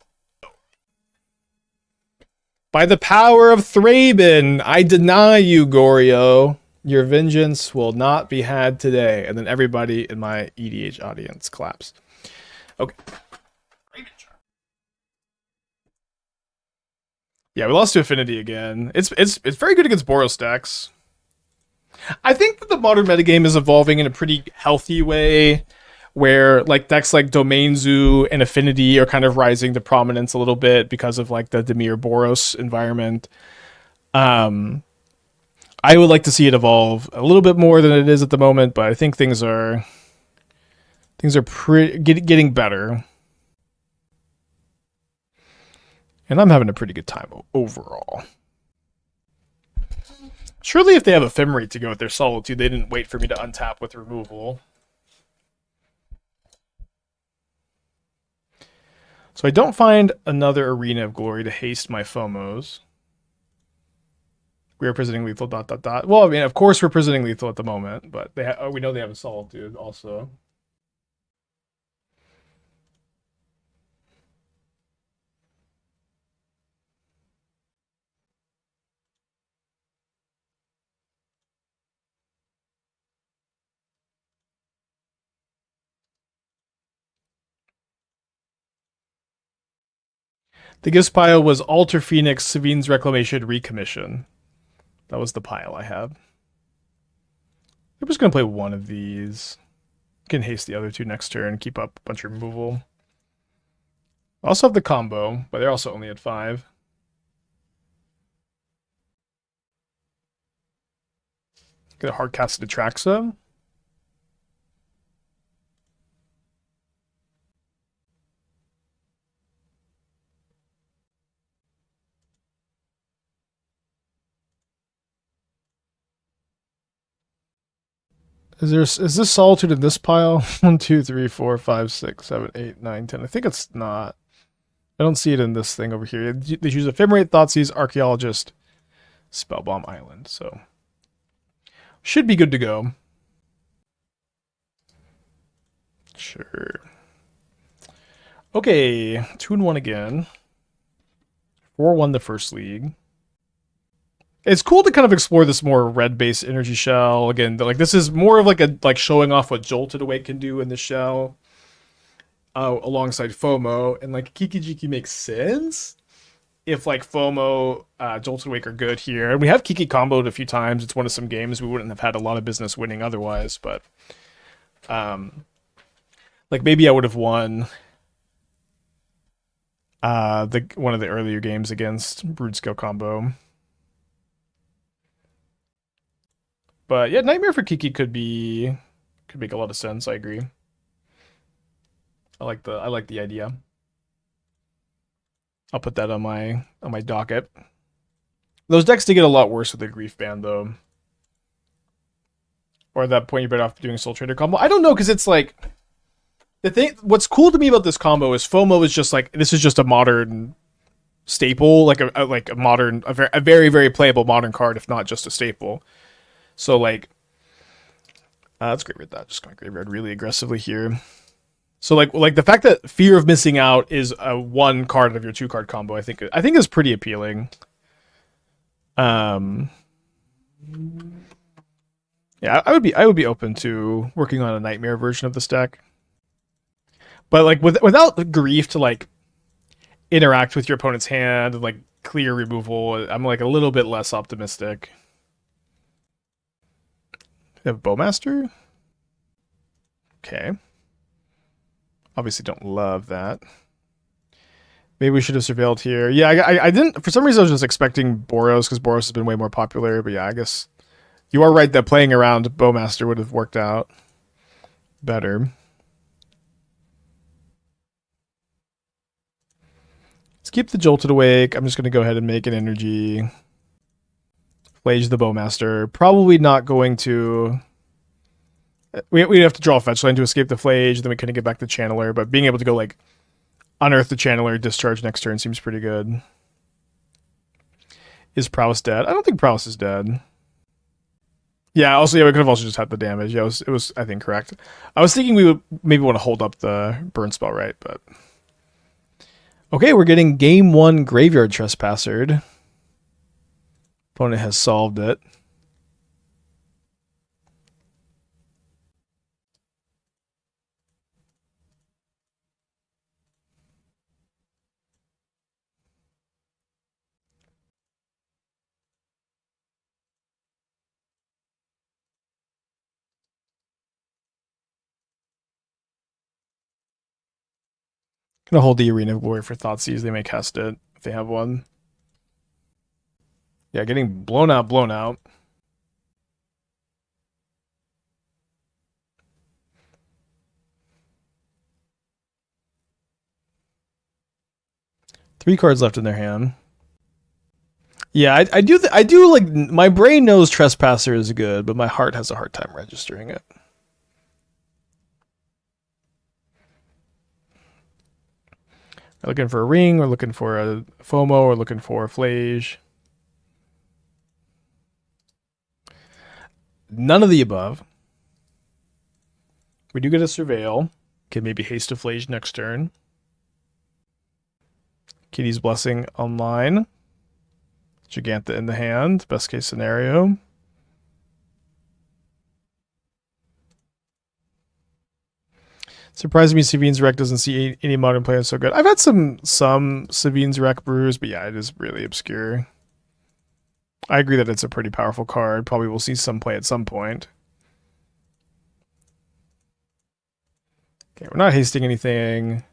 By the power of Thraben, I deny you, Goryo. Your vengeance will not be had today. And then everybody in my EDH audience claps. Okay. Yeah, we lost to Affinity again. It's very good against Boros decks. I think that the modern metagame is evolving in a pretty healthy way, where like decks like Domain Zoo and Affinity are kind of rising to prominence a little bit because of like the Dimir Boros environment. I would like to see it evolve a little bit more than it is at the moment, but I think things are getting better. And I'm having a pretty good time overall. Surely if they have Ephemerate to go with their Solitude, they didn't wait for me to untap with removal. So I don't find another Arena of Glory to haste my FOMOs. We are presenting lethal. ... Well, I mean, of course we're presenting lethal at the moment, but we know they have assault, dude. Also. The gifts pile was Alter Phoenix, Savine's Reclamation, Recommission. That was the pile I had. I'm just gonna play one of these. Can haste the other two next turn, keep up a bunch of removal. I also have the combo, but they're also only at 5. Get a hard casted Atraxa. Is this Solitude in this pile? 1, 2, 3, 4, 5, 6, 7, 8, 9, 10. I think it's not. I don't see it in this thing over here. They use Ephemerate, Thoughtseize, Archaeologist, Spellbomb Island. So should be good to go. Sure. Okay, 2-1 again. 4-1 the first league. It's cool to kind of explore this more red-based energy shell. Again, like this is more of like showing off what Jolted Awake can do in the shell, alongside FOMO, and like Kiki-Jiki makes sense if like FOMO, Jolted Awake are good here. And we have Kiki comboed a few times. It's one of some games we wouldn't have had a lot of business winning otherwise, but like maybe I would have won the one of the earlier games against Brood Scale combo. But yeah, Nightmare for Kiki could make a lot of sense. I agree. I like the idea. I'll put that on my docket. Those decks do get a lot worse with the Grief Band though. Or at that point you're better off doing Soul Trader combo. I don't know, because it's like the thing. What's cool to me about this combo is FOMO is just like, this is just a modern staple, like a modern, a very very playable modern card, if not just a staple. So like, let's graveyard that. Just going to graveyard really aggressively here. So like the fact that Fear of Missing Out is a 1 card of your 2 card combo, I think is pretty appealing. Yeah, I would be open to working on a Nightmare version of this deck. But like without grief to like interact with your opponent's hand and like clear removal, I'm like a little bit less optimistic. They have Bowmaster? Okay. Obviously don't love that. Maybe we should have surveilled here. Yeah, I didn't... For some reason I was just expecting Boros, because Boros has been way more popular. But yeah, I guess you are right that playing around Bowmaster would have worked out better. Let's keep the Jolted Awake. I'm just going to go ahead and make an energy. Phlage the Bowmaster. Probably not going to... We'd have to draw a fetch land to escape the Phlage, then we couldn't get back the Channeler, but being able to go, like, unearth the Channeler, discharge next turn seems pretty good. Is Prowess dead? I don't think Prowess is dead. Yeah, also, yeah, we could have also just had the damage. Yeah, it was I think, correct. I was thinking we would maybe want to hold up the burn spell, right? But... Okay, we're getting game 1 Graveyard Trespassered. Opponent has solved it. Gonna hold the Arena of Glory for Thoughtseize. They may cast it if they have one. Yeah, getting blown out. Three cards left in their hand. Yeah, I do like, my brain knows Trespasser is good, but my heart has a hard time registering it. We're looking for a ring, we're looking for a FOMO, we're looking for a Phlage. None of the above. We do get a Surveil. Can maybe haste a Phlage next turn. Kitty's Blessing online. Giganta in the hand. Best case scenario. Surprising me, Savine's Wreck doesn't see any modern players so good. I've had some Savine's Wreck brews, but yeah, it is really obscure. I agree that it's a pretty powerful card. Probably we'll see some play at some point. Okay, we're not hasting anything.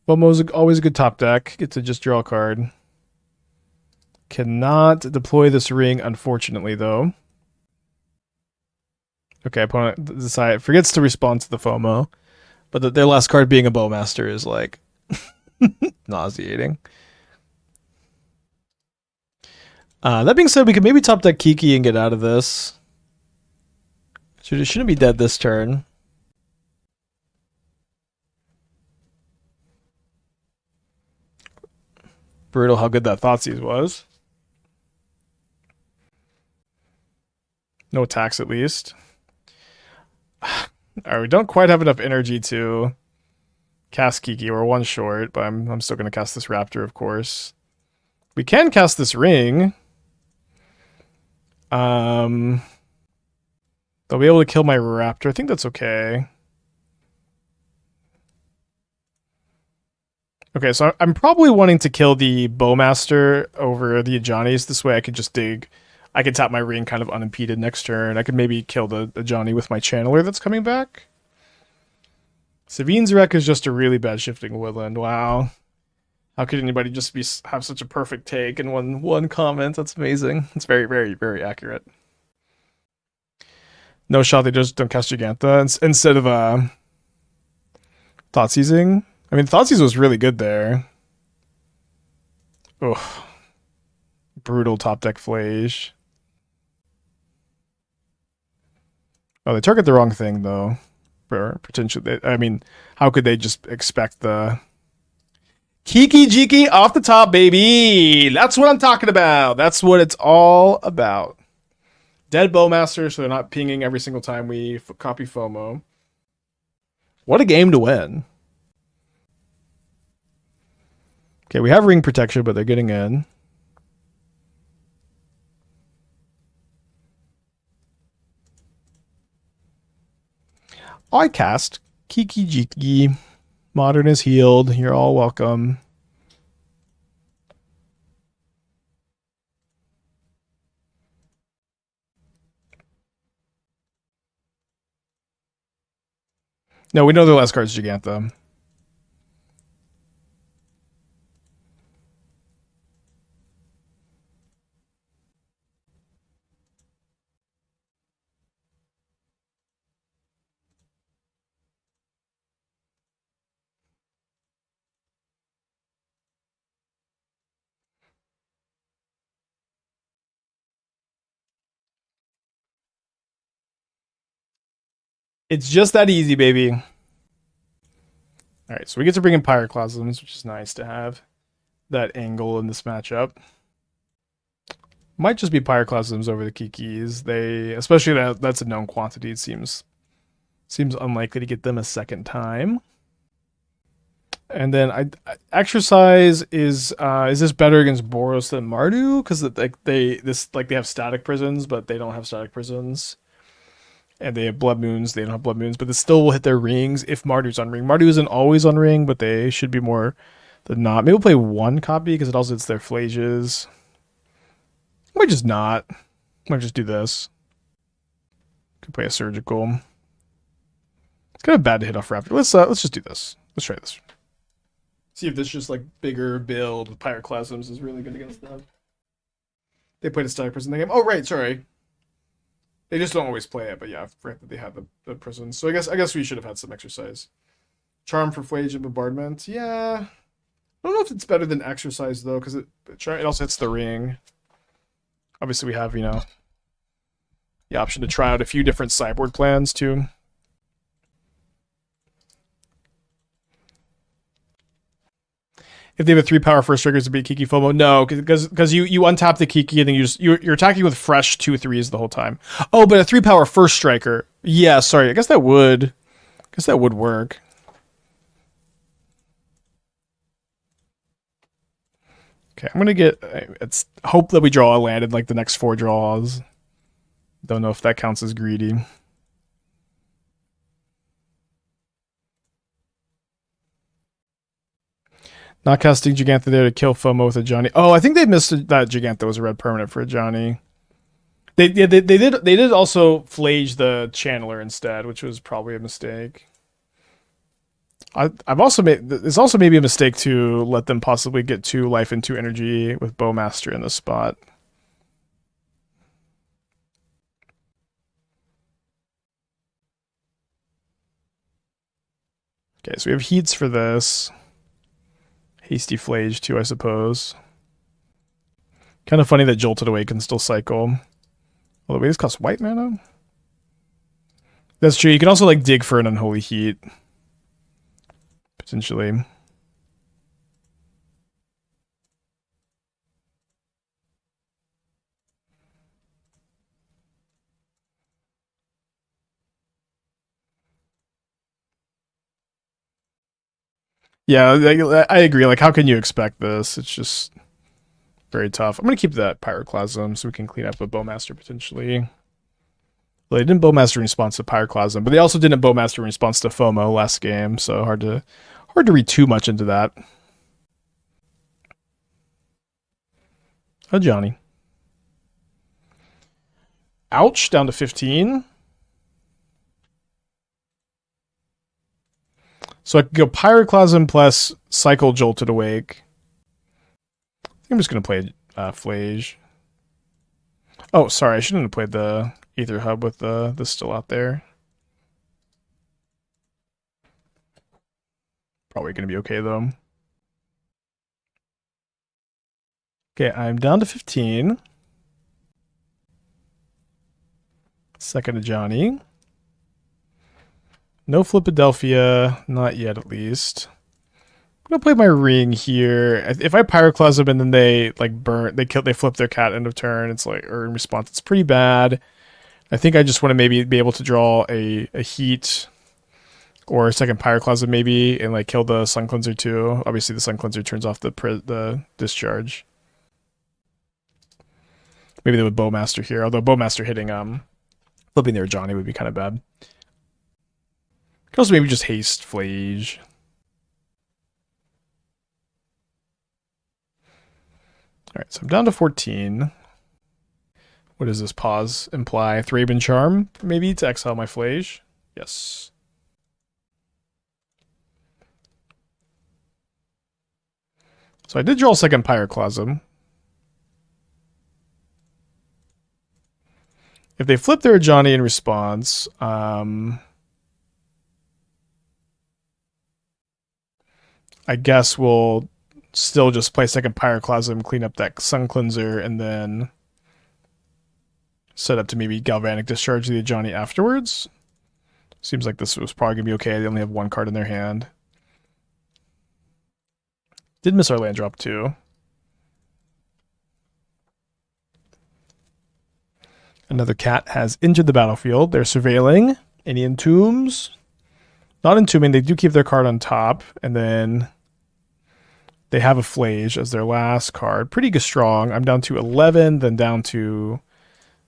FOMO's always a good top deck. Get to just draw a card. Cannot deploy this ring, unfortunately, though. Okay, opponent forgets to respond to the FOMO. But their last card being a Bowmaster is, like, nauseating. That being said, we could maybe top deck Kiki and get out of this. Shouldn't be dead this turn. Brutal how good that Thoughtseize was. No attacks, at least. Alright, we don't quite have enough energy to cast Kiki. We're one short, but I'm still going to cast this Raptor, of course. We can cast this ring. They'll be able to kill my Raptor. I think that's okay. Okay, so I'm probably wanting to kill the Bowmaster over the Ajani's. This way I could just dig. I could tap my ring kind of unimpeded next turn. I could maybe kill the Ajani with my Channeler that's coming back. Savine's Wreck is just a really bad Shifting Woodland. Wow. How could anybody just have such a perfect take in one comment? That's amazing. It's very, very, very accurate. No shot, they just don't cast Giganta instead of Thoughtseizing. I mean, Thoughtseize was really good there. Ugh. Brutal top deck Phlage. Oh, they target the wrong thing, though. Or potentially, I mean, how could they just expect the Kiki-Jiki off the top, baby? That's what I'm talking about. That's what it's all about. Dead Bowmaster, so they're not pinging every single time we copy FOMO. What a game to win. Okay, we have ring protection, but they're getting in. I cast Kiki-Jiki. Modern is healed. You're all welcome. No, we know their last card's Giganta. It's just that easy, baby. Alright, so we get to bring in Pyroclasms, which is nice to have that angle in this matchup. Might just be Pyroclasms over the Kikis. Especially that's a known quantity. It seems unlikely to get them a second time. And then Exorcise is this better against Boros than Mardu? Because they have static prisons, but they don't have static prisons. And they have Blood Moons. They don't have Blood Moons, but they still will hit their rings if Mardu's on ring. Mardu isn't always on ring, but they should be more than not. Maybe we'll play one copy because it also hits their Phlages. Might just not. Might just do this. Could play a Surgical. It's kind of bad to hit off Raptor. Let's just do this. Let's try this. See if this just like bigger build with Pyroclasms is really good against them. They played a static prison in the game. Oh right, sorry. They just don't always play it, but yeah, I forgot that they had the prisons. So I guess we should have had some Exorcise. Charm for Phlage and Bombardment. Yeah. I don't know if it's better than Exorcise though, because it also hits the ring. Obviously we have, the option to try out a few different sideboard plans too. If they have a 3-power first triggers to beat Kiki FOMO, no, because you untap the Kiki and then you're attacking with fresh 2/3s the whole time. Oh, but a 3-power first striker. Yeah, sorry. I guess that would work. Okay, I'm gonna get. It's hope that we draw a land in like the next 4 draws. Don't know if that counts as greedy. Not casting Gigantha there to kill FOMO with a Johnny. Oh, I think they missed that Gigantha was a red permanent for a Johnny. They did also Phlage the Channeler instead, which was probably a mistake. I've also made it's also maybe a mistake to let them possibly get 2 life and 2 energy with Bowmaster in this spot. Okay, so we have heats for this. Hasty Phlage too, I suppose. Kind of funny that Jolted Awake can still cycle. Although wait, this costs white mana? That's true. You can also like dig for an Unholy Heat. Potentially. Yeah, I agree. Like, how can you expect this? It's just very tough. I'm going to keep that Pyroclasm so we can clean up a Bowmaster potentially. Well, they didn't Bowmaster in response to Pyroclasm, but they also didn't Bowmaster in response to FOMO last game, so hard to read too much into that. Oh, Johnny. Ouch, down to 15. So I could go Pyroclasm plus Cycle Jolted Awake. I think I'm just going to play Phlage. Oh, sorry, I shouldn't have played the Aether Hub with this still out there. Probably going to be okay, though. Okay, I'm down to 15. Second to Johnny. No Flipadelphia, not yet at least. I'm gonna play my ring here. If I Pyroclasm and then they like burn, they flip their cat end of turn. It's like, or in response, it's pretty bad. I think I just want to maybe be able to draw a heat or a second Pyroclasm maybe and like kill the Sun Cleanser too. Obviously, the Sun Cleanser turns off the discharge. Maybe they would Bowmaster here, although Bowmaster hitting flipping their Johnny would be kind of bad. Could also maybe just haste Phlage. Alright, so I'm down to 14. What does this pause imply? Thraben Charm, maybe, to exile my Phlage? Yes. So I did draw a second Pyroclasm. If they flip their Johnny in response, I guess we'll still just play second Pyroclasm, clean up that Sun Cleanser, and then set up to maybe Galvanic Discharge the Johnny afterwards. Seems like this was probably going to be okay. They only have 1 card in their hand. Did miss our land drop too. Another cat has entered the battlefield. They're surveilling. Any entombs? Not entombing. They do keep their card on top, and then they have a Phlage as their last card. Pretty strong. I'm down to 11, then down to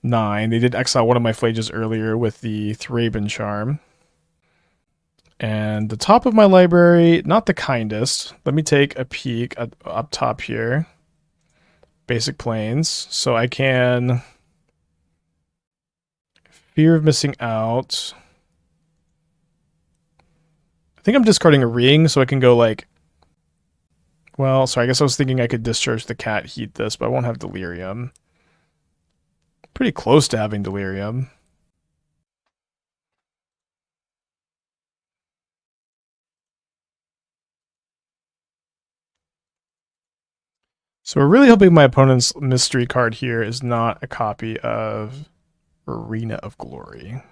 9. They did exile one of my Phlages earlier with the Thraben Charm. And the top of my library, not the kindest. Let me take a peek up top here. Basic Plains. So I can Fear of Missing Out. I think I'm discarding a ring, so I can go like... Well, sorry, I guess I was thinking I could discharge the cat, heat this, but I won't have Delirium. Pretty close to having Delirium. So we're really hoping my opponent's mystery card here is not a copy of Arena of Glory.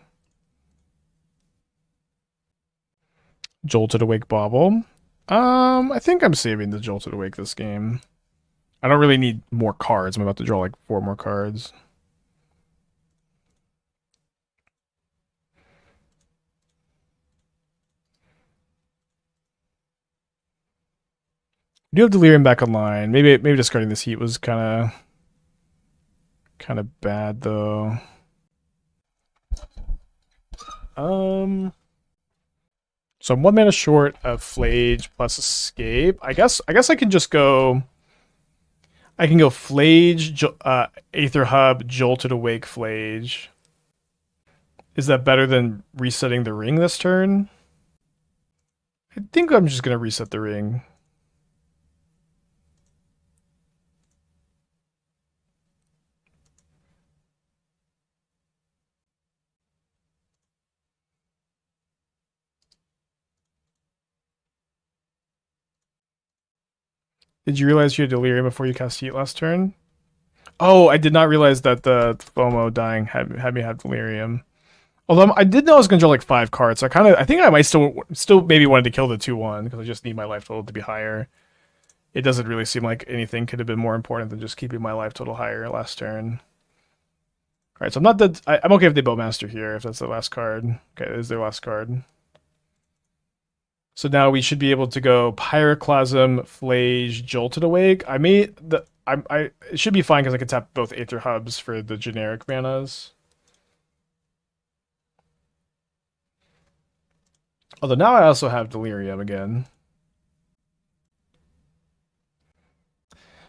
Jolted Awake Bauble. I think I'm saving the Jolted Awake this game. I don't really need more cards. I'm about to draw like 4 more cards. I do have Delirium back online. Maybe discarding this heat was kind of bad though. So I'm 1 mana short of Phlage plus Escape. I guess I can just go. I can go Phlage, Aether Hub, Jolted Awake, Phlage. Is that better than resetting the ring this turn? I think I'm just gonna reset the ring. Did you realize you had Delirium before you cast Heat last turn? Oh, I did not realize that the FOMO dying had me have Delirium. Although I did know I was gonna draw like 5 cards, so I think I might still maybe wanted to kill the 2/1 because I just need my life total to be higher. It doesn't really seem like anything could have been more important than just keeping my life total higher last turn. All right, so I'm not that I'm okay if they Bowmaster here if that's the last card. Okay, this is their last card. So now we should be able to go Pyroclasm, Phlage, Jolted Awake. It should be fine because I can tap both Aether Hubs for the generic manas. Although now I also have Delirium again.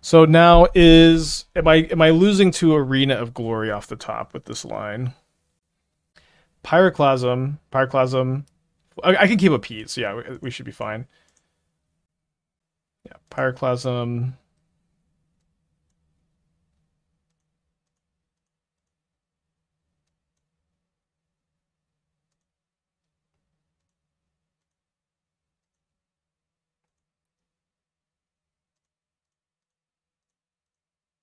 So now am I losing to Arena of Glory off the top with this line? Pyroclasm. I can keep a Pete, so yeah, we should be fine. Yeah, Pyroclasm.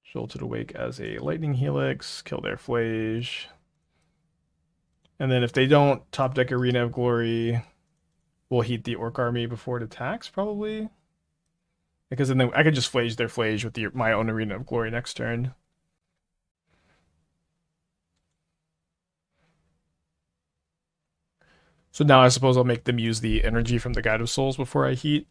Jolted Awake as a Lightning Helix, kill their Phlage. And then if they don't top deck Arena of Glory, we'll heat the Orc Army before it attacks, probably. Because then I could just Phlage their Phlage with my own Arena of Glory next turn. So now I suppose I'll make them use the energy from the Guide of Souls before I heat.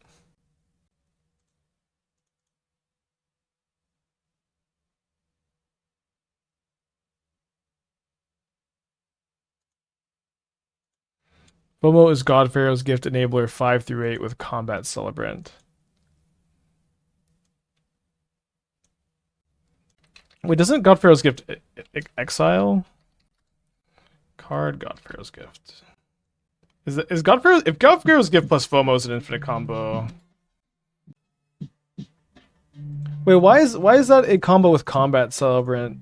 FOMO is God Pharaoh's Gift Enabler 5 through 8 with Combat Celebrant. Wait, doesn't God Pharaoh's Gift exile? Card God Pharaoh's Gift. Is God Pharaoh's if God Pharaoh's Gift plus FOMO is an infinite combo? Wait, why is that a combo with Combat Celebrant?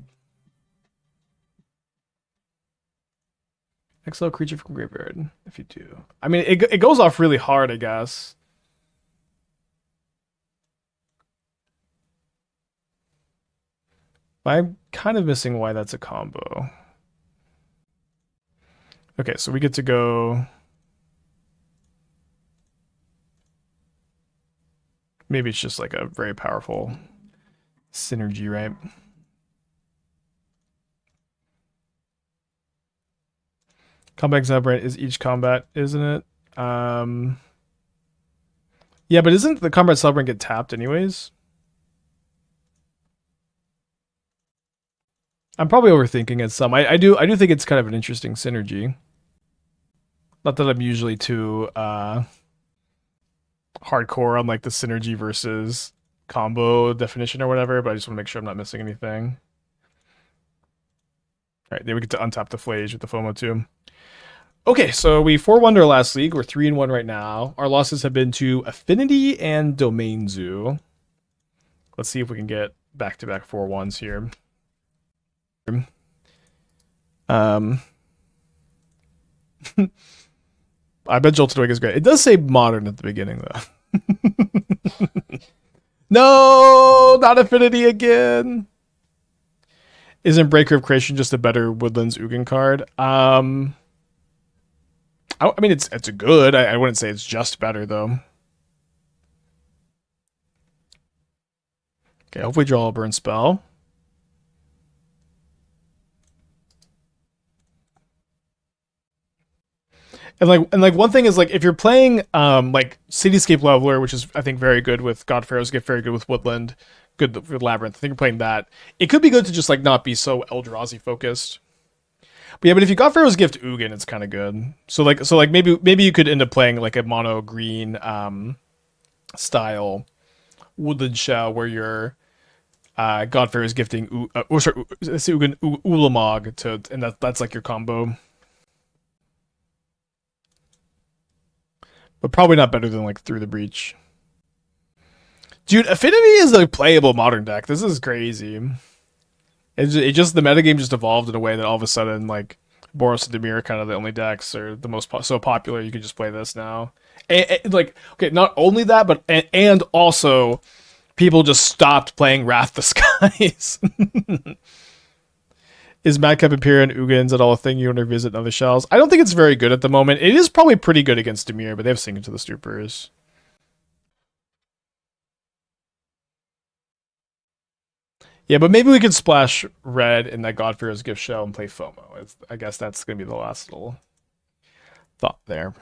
Exile creature from graveyard, if you do. I mean, it goes off really hard, I guess. I'm kind of missing why that's a combo. Okay, so we get to go... Maybe it's just like a very powerful synergy, right? Combat Celebrant is each combat, isn't it? Yeah, but isn't the Combat Celebrant get tapped anyways? I'm probably overthinking it some. I do think it's kind of an interesting synergy. Not that I'm usually too hardcore on like the synergy versus combo definition or whatever, but I just want to make sure I'm not missing anything. All right, then we get to untap the Phlage with the FOMO too. Okay, so we 4-1 our last league. We're 3-1 right now. Our losses have been to Affinity and Domain Zoo. Let's see if we can get back-to-back 4-1s here. I bet Jolted Awake is great. It does say modern at the beginning, though. No, not Affinity again. Isn't Breaker of Creation just a better Woodlands Ugin card? I mean, it's a good. I wouldn't say it's just better, though. Okay, hopefully draw a burn spell. And one thing is like if you're playing like Cityscape Leveler, which is I think very good with God Pharaoh's Gift, very good with Woodland, good with Labyrinth. I think you're playing that. It could be good to just like not be so Eldrazi focused. But yeah, but if you got Pharaoh's Gift Ugin, it's kind of good. So like maybe you could end up playing like a mono green style Woodland Shell where you're God Pharaoh's gifting Ugin Ulamog to, and that's like your combo. But probably not better than like Through the Breach. Dude, Affinity is a playable modern deck. This is crazy. It just the metagame just evolved in a way that all of a sudden like Boros and Dimir are kind of the only decks or the most so popular. You can just play this now. And like okay, not only that, but and also people just stopped playing Wrath the Skies. Is Madcap Imperial and Ugins at all a thing you want to visit in other shells? I don't think it's very good at the moment. It is probably pretty good against Dimir, but they have Sink into the Stupors. Yeah, but maybe we could splash red in that God Pharaoh's Gift shell and play FOMO. I guess that's going to be the last little thought there.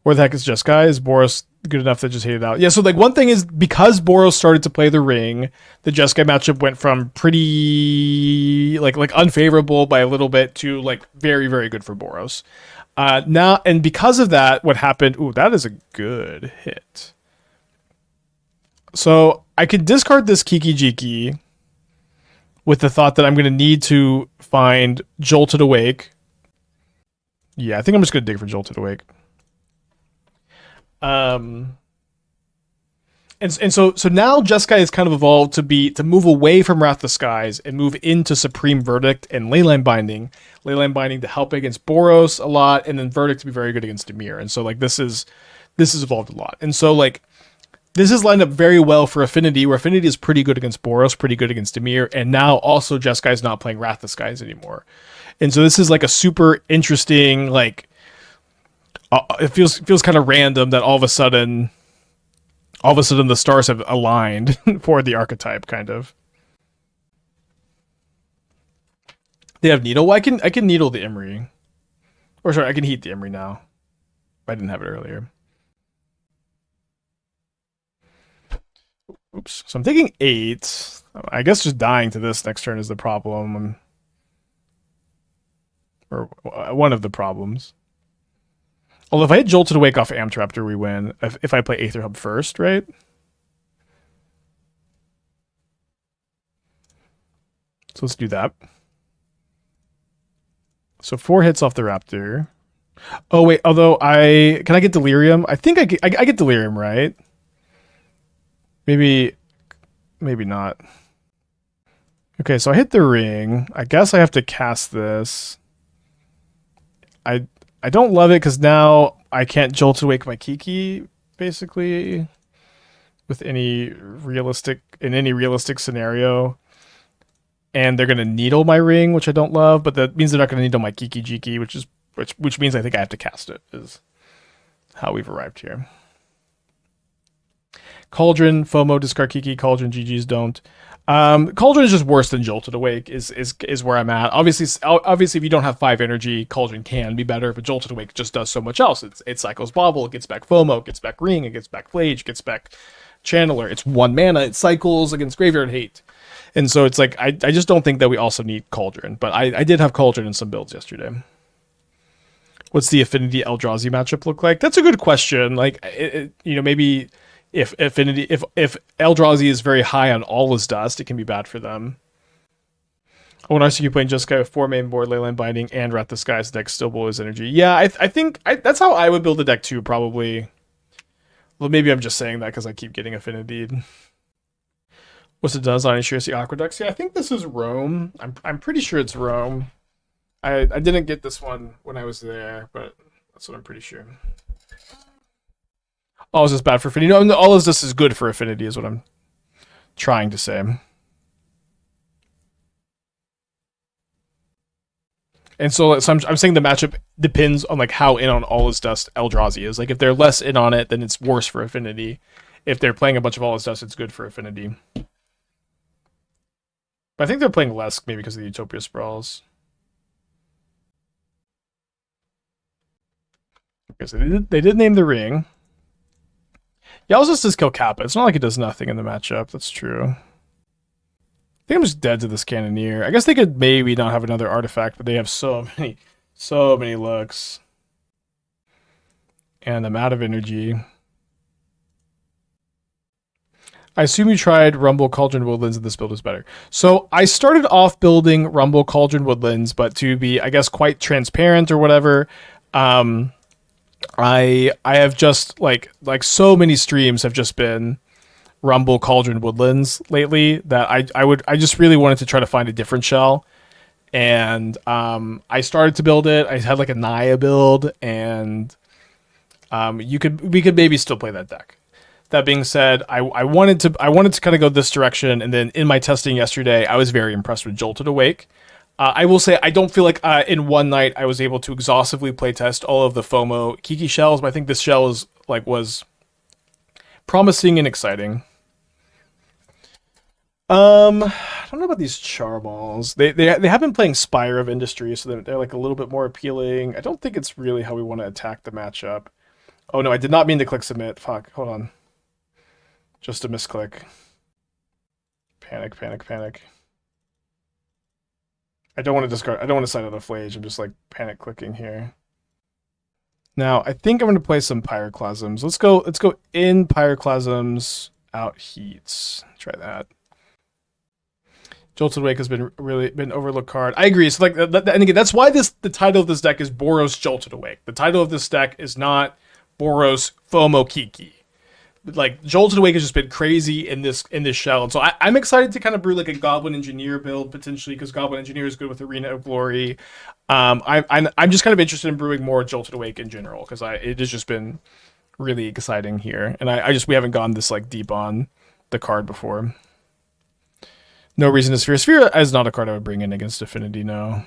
Where the heck is Jeskai? Is Boros good enough to just hate it out? Yeah, so like one thing is because Boros started to play the ring, the Jeskai matchup went from pretty like unfavorable by a little bit to like very, very good for Boros. Now, and because of that, what happened? Ooh, that is a good hit. So I could discard this Kiki-Jiki with the thought that I'm going to need to find Jolted Awake. Yeah, I think I'm just going to dig for Jolted Awake. And so now Jeskai has kind of evolved to move away from Wrath the Skies and move into Supreme Verdict and Leyline Binding. Leyline Binding to help against Boros a lot, and then Verdict to be very good against Dimir. And so like this has evolved a lot. And so like this is lined up very well for Affinity, where Affinity is pretty good against Boros, pretty good against Dimir, and now also Jeskai is not playing Wrath the Skies anymore. And so this is like a super interesting like. It feels kind of random that all of a sudden the stars have aligned for the archetype, kind of. They have Needle. Well, I can Needle the Imri. Or sorry, I can Heat the Imri now. I didn't have it earlier. Oops. So I'm taking 8. I guess just dying to this next turn is the problem. Or one of the problems. Although if I hit Jolted Awake off Amped Raptor, we win. If I play Aether Hub first, right? So let's do that. So 4 hits off the Raptor. Oh wait, although can I get Delirium? I think I get Delirium, right? Maybe not. Okay, so I hit the ring. I guess I have to cast this. I don't love it because now I can't Jolt Awake my Kiki, basically, with any realistic scenario. And they're gonna needle my ring, which I don't love, but that means they're not gonna needle my Kiki-Jiki, which means I think I have to cast it, is how we've arrived here. Cauldron, FOMO, discard Kiki, Cauldron, GG's don't. Cauldron is just worse than Jolted Awake is where I'm at. Obviously if you don't have 5 energy, Cauldron can be better, but Jolted Awake just does so much else. It cycles Bauble, it gets back FOMO, it gets back Ring, it gets back Phlage, it gets back Channeler. It's 1 mana, it cycles against Graveyard Hate. And so it's like, I just don't think that we also need Cauldron, but I did have Cauldron in some builds yesterday. What's the Affinity Eldrazi matchup look like? That's a good question. Like, maybe if Eldrazi is very high on all his dust, it can be bad for them. When I see you playing Jeskai with 4 main board, Leyline Binding, and Wrath the Skies, the deck still below his energy. Yeah, I think that's how I would build the deck too, probably. Well, maybe I'm just saying that because I keep getting Affinity. What's the design? Sure, see Aqueducts. Yeah, I think this is Rome. I'm pretty sure it's Rome. I didn't get this one when I was there, but that's what I'm pretty sure. All is this bad for Affinity? No, all of this is good for Affinity, is what I'm trying to say. And so I'm saying the matchup depends on like how in on all his dust Eldrazi is. Like if they're less in on it, then it's worse for Affinity. if they're playing a bunch of all this dust, it's good for affinity. But I think they're playing less maybe because of the Utopia Sprawls. Okay, so they did name the ring. Yeah, also just kill Kappa. It's not like it does nothing in the matchup. That's true. I think I'm just dead to this Cannoneer. I guess they could maybe not have another artifact, but they have so many looks. And I'm out of energy. I assume you tried Rumble Cauldron Woodlands and this build is better. So I started off building Rumble Cauldron Woodlands, but to be, I guess, quite transparent or whatever, I have just like so many streams have just been Rumble Cauldron Woodlands lately that I just really wanted to try to find a different shell. And I started to build it. I had like a Naya build, and we could maybe still play that deck. That being said, I wanted to kind of go this direction, and then in my testing yesterday, I was very impressed with Jolted Awake. I will say I don't feel like in one night I was able to exhaustively playtest all of the FOMO Kiki shells, but I think this shell was promising and exciting. I don't know about these Charmaws. They have been playing Spire of Industry, so they're like a little bit more appealing. I don't think it's really how we want to attack the matchup. Oh no, I did not mean to click submit. Fuck, hold on. Just a misclick. Panic. I don't want to discard. I don't want to side out a Phlage. I'm just like panic clicking here. Now I think I'm going to play some Pyroclasms. Let's go in Pyroclasms, out Heats. Try that. Jolted Awake has been overlooked card. I agree. So like, and again, that's why the title of this deck is Boros Jolted Awake. The title of this deck is not Boros FOMO Kiki. Like Jolted Awake has just been crazy in this shell, and so I'm excited to kind of brew like a Goblin Engineer build potentially, because Goblin Engineer is good with Arena of Glory. I'm just kind of interested in brewing more Jolted Awake in general, because it has just been really exciting here, and we haven't gone this like deep on the card before. No reason to Sphere. Sphere is not a card I would bring in against Affinity, no.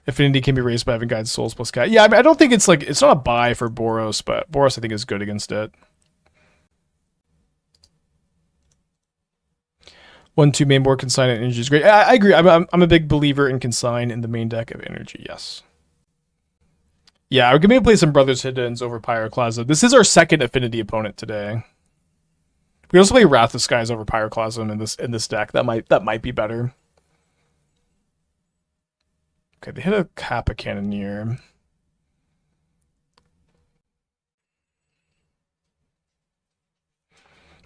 Affinity can be raised by having Guide Souls plus Cat. Yeah, I mean, I don't think it's not a buy for Boros, but Boros I think is good against it. 1/2 main board Consign and Energy is great. I agree. I'm a big believer in Consign in the main deck of Energy. Yes. Yeah, I would maybe play some Brothers Hiddens over Pyroclasm. This is our second Affinity opponent today. We also play Wrath of Skies over Pyroclasm in this deck. That might be better. Okay, they hit a Kappa Cannoneer.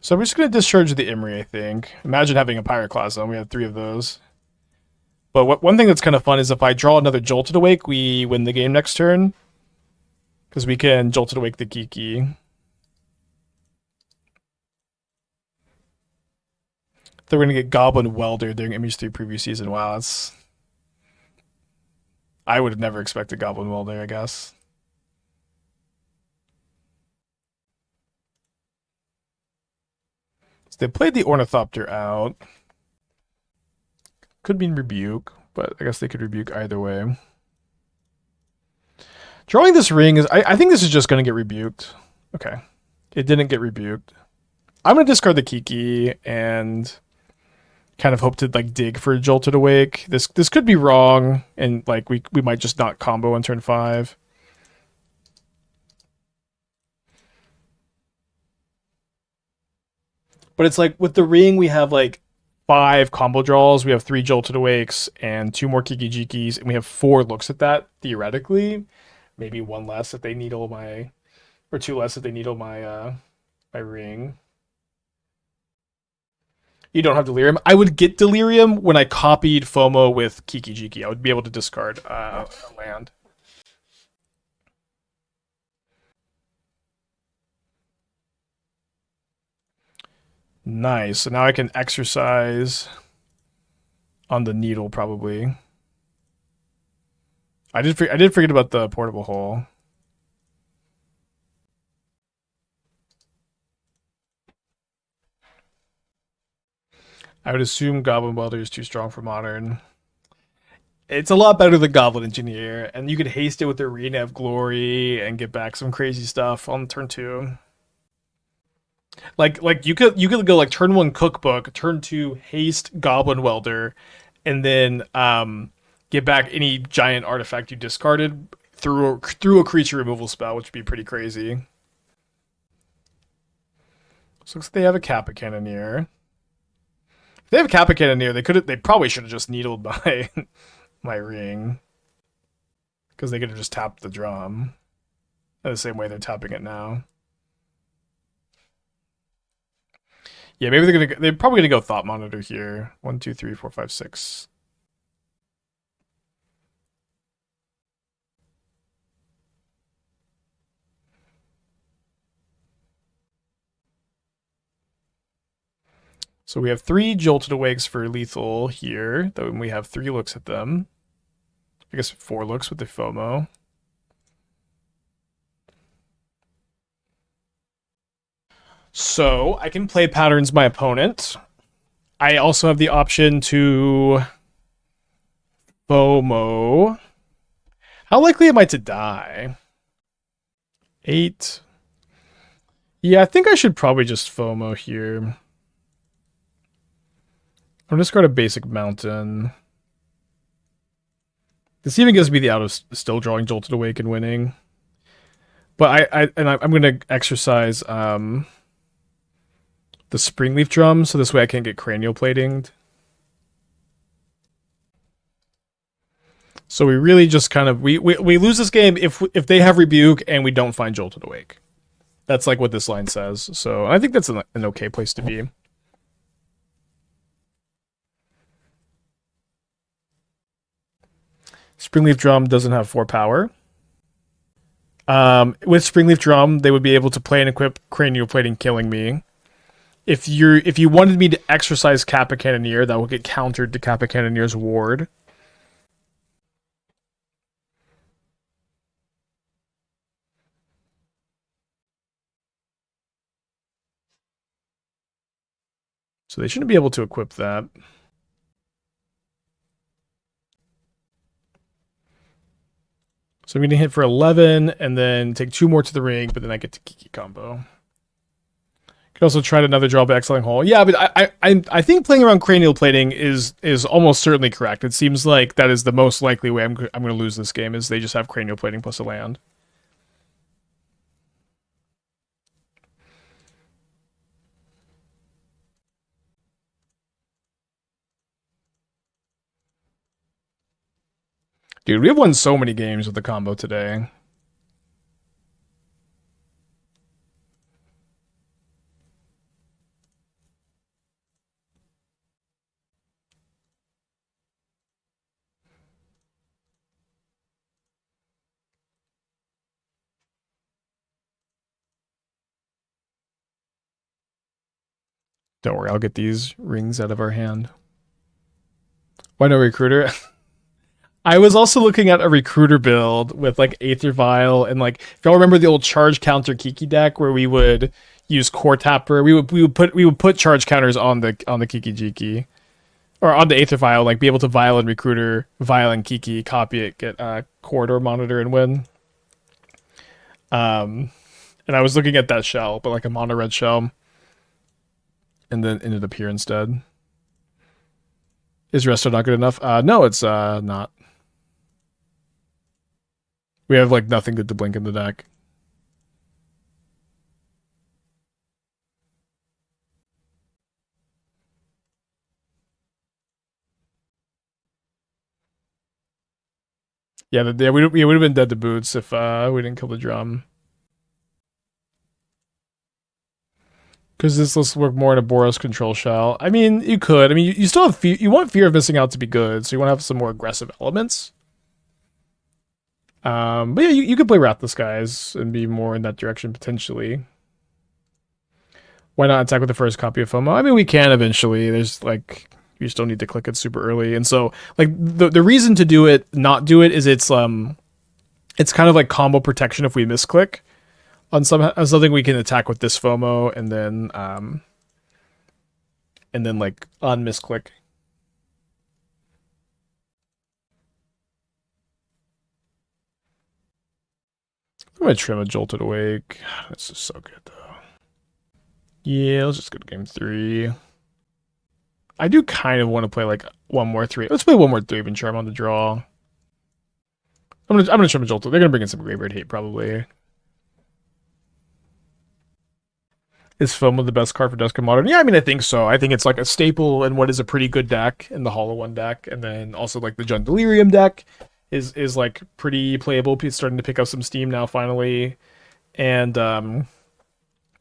So we're just going to discharge the Imri, I think. Imagine having a Pyroclasm. We have 3 of those. But one thing that's kind of fun is if I draw another Jolted Awake, we win the game next turn. Because we can Jolted Awake the Kiki. They're going to get Goblin Welder during Image 3 preview season. Wow, that's... I would have never expected Goblin Welder, I guess. So they played the Ornithopter out. Could mean Rebuke, but I guess they could Rebuke either way. Drawing this ring is... I think this is just going to get rebuked. Okay. It didn't get rebuked. I'm going to discard the Kiki and kind of hope to like dig for Jolted Awake. This could be wrong, and like we might just not combo on turn 5. But it's like with the ring we have like 5 combo draws, we have 3 Jolted Awakes and 2 more Kiki-Jikis, and we have 4 looks at that theoretically. Maybe 1 less if they needle my, or 2 less if they needle my my ring. You don't have Delirium. I would get Delirium when I copied FOMO with Kiki-Jiki. I would be able to discard a land. Nice. So now I can exercise on the needle probably. I did forget about the portable hole. I would assume Goblin Welder is too strong for Modern. It's a lot better than Goblin Engineer, and you could haste it with Arena of Glory and get back some crazy stuff on turn 2. Like you could go like turn 1 Cookbook, turn 2 Haste Goblin Welder, and then get back any giant artifact you discarded through a creature removal spell, which would be pretty crazy. So looks like they have a Kappa Cannoneer. If they have a Kappa Cannoneer, they probably should have just needled my my ring, because they could have just tapped the drum the same way they're tapping it now. Yeah, maybe they're probably gonna go Thought Monitor here. 1, 2, 3, 4, 5, 6. So we have 3 Jolted Awakes for lethal here. Then we have 3 looks at them. I guess 4 looks with the FOMO. So I can play patterns my opponent. I also have the option to FOMO. How likely am I to die? 8. Yeah, I think I should probably just FOMO here. I'm just going to basic mountain. This even gives me the out of still drawing Jolted Awake and winning. But I'm going to exercise the Springleaf Drum, so this way I can't get cranial plating. So we really just kind of we lose this game if they have Rebuke and we don't find Jolted Awake. That's like what this line says. So I think that's an okay place to be. Springleaf Drum doesn't have 4 power. With Springleaf Drum, they would be able to play and equip Cranial Plating, killing me. If you wanted me to exercise Kappa Cannoneer, that would get countered to Kappa Cannoneer's ward. So they shouldn't be able to equip that. So I'm going to hit for 11 and then take 2 more to the ring, but then I get to Kiki combo. Could also try another draw by Exiling Hole. Yeah, but I think playing around Cranial Plating is almost certainly correct. It seems like that is the most likely way I'm going to lose this game, is they just have Cranial Plating plus a land. Dude, we have won so many games with the combo today. Don't worry, I'll get these rings out of our hand. Why no Recruiter? I was also looking at a Recruiter build with like Aether Vial and like, if y'all remember the old charge counter Kiki deck where we would use Core Tapper, we would put charge counters on the Kiki-Jiki or on the Aether Vial, like be able to Vial and Recruiter, Vial and Kiki, copy it, get Corridor Monitor and win. And I was looking at that shell, but like a mono red shell, and then ended up here instead. Is Resto not good enough? No, it's not. We have like nothing good to blink in the deck. Yeah, we would have been dead to boots if we didn't kill the drum. Because this list work more in a Boros control shell. I mean, you could. I mean, you still have you want Fear of Missing Out to be good, so you want to have some more aggressive elements. But yeah, you could play Wrath the Skies and be more in that direction potentially. Why not attack with the first copy of FOMO? I mean, we can eventually. There's like, you still need to click it super early, and so like the reason to do it, not do it, is it's kind of like combo protection if we misclick on something we can attack with this FOMO and then like on misclick. I'm gonna trim a Jolted Awake. This is so good though. Yeah, let's just go to game 3. I do kind of want to play like one more 3. Let's play one more Thraben Charm on the draw. I'm gonna trim a Jolted. They're gonna bring in some Graveyard Hate probably. Is FOMO the best card for Dusk and Modern? Yeah, I mean I think so. I think it's like a staple in what is a pretty good deck in the Hollow One deck, and then also like the Jund Delirium deck is like pretty playable. It's starting to pick up some steam now finally, and then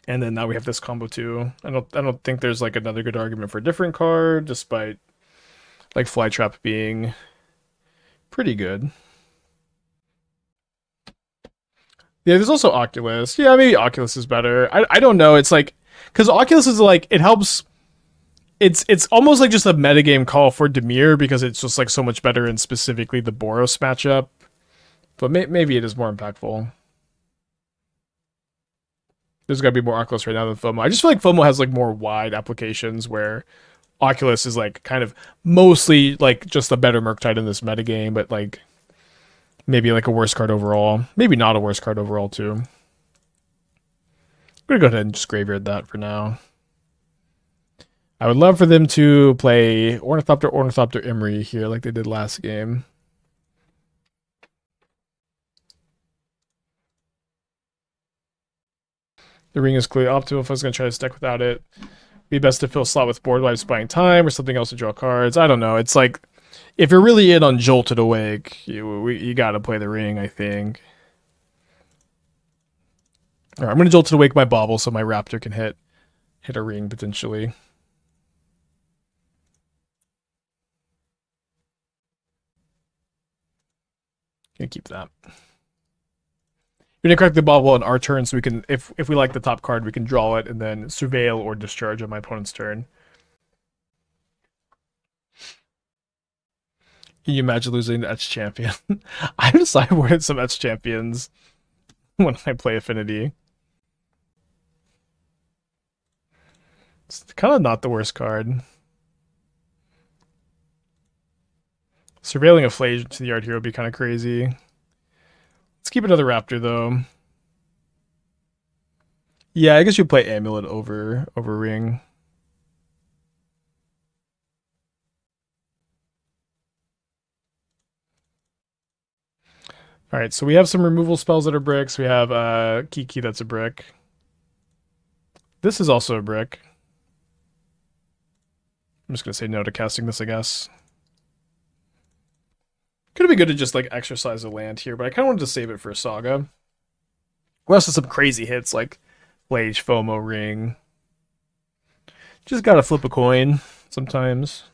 now we have this combo too. I don't think there's like another good argument for a different card, despite like Flytrap being pretty good. Yeah, there's also Oculus. Yeah, maybe Oculus is better. I don't know. It's like because Oculus is like it helps. It's almost like just a metagame call for Dimir because it's just like so much better in specifically the Boros matchup. But maybe it is more impactful. There's got to be more Oculus right now than FOMO. I just feel like FOMO has like more wide applications where Oculus is like kind of mostly like just a better Murktide in this metagame, but like maybe like a worse card overall. Maybe not a worse card overall too. I'm gonna go ahead and just graveyard that for now. I would love for them to play Ornithopter Emery here like they did last game. The ring is clearly optimal if I was going to try to stack without it. Be best to fill slot with board wipes buying time or something else to draw cards. I don't know. It's like, if you're really in on Jolted Awake, you got to play the ring, I think. All right, I'm going to Jolted Awake my Bauble so my Raptor can hit a ring potentially. Gonna keep that. We're gonna crack the Bauble on our turn, so we can, if we like the top card, we can draw it and then surveil or discharge on my opponent's turn. Can you imagine losing to Etch Champion? I've sideboarded some Etch Champions when I play Affinity. It's kind of not the worst card. Surveilling a Phlage to the yard here would be kind of crazy. Let's keep another Raptor though. Yeah, I guess you play Amulet over Ring. All right, so we have some removal spells that are bricks. We have Kiki that's a brick. This is also a brick. I'm just gonna say no to casting this, I guess. Could be good to just like exercise a land here, but I kind of wanted to save it for a Saga. We also have some crazy hits like Phlage, FOMO, Ring. Just gotta flip a coin sometimes.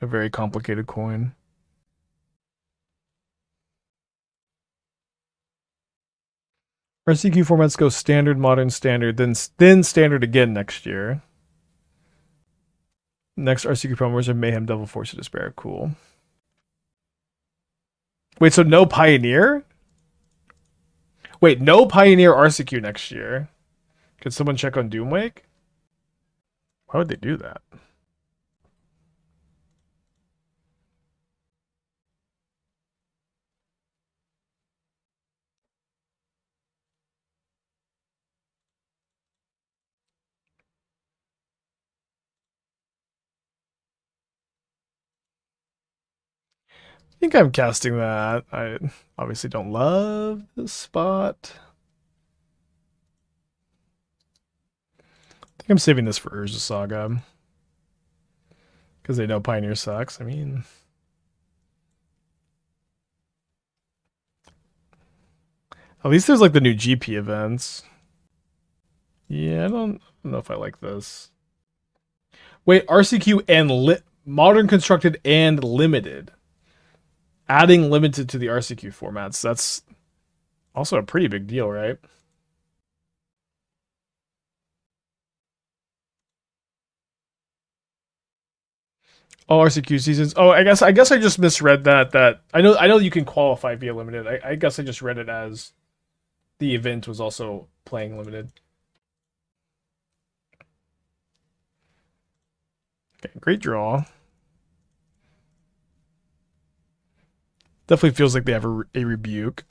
A very complicated coin. RCQ formats go standard, modern, standard, then standard again next year. Next RCQ promos are Mayhem, Devil Force of Despair. Cool. Wait, so no Pioneer? Wait, no Pioneer RCQ next year. Could someone check on Doomwake? Why would they do that? I think I'm casting that. I obviously don't love this spot. I think I'm saving this for Urza Saga. Because they know Pioneer sucks. I mean... At least there's like the new GP events. Yeah, I don't know if I like this. Wait, RCQ and Modern Constructed and Limited. Adding Limited to the RCQ formats. That's also a pretty big deal, right? All RCQ seasons. Oh, I guess I just misread that. I know you can qualify via limited. I guess I just read it as the event was also playing limited. Okay, great draw. Definitely feels like they have a rebuke.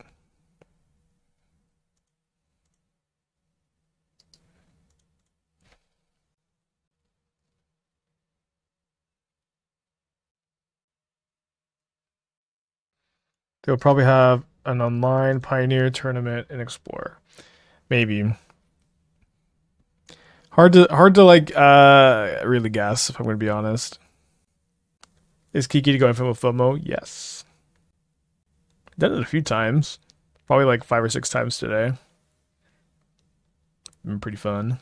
They'll probably have an online Pioneer tournament and Explorer. Maybe. Hard to like really guess, if I'm gonna be honest. Is Kiki going from a FOMO? Yes. Done it a few times. Probably like 5 or 6 times today. Been pretty fun.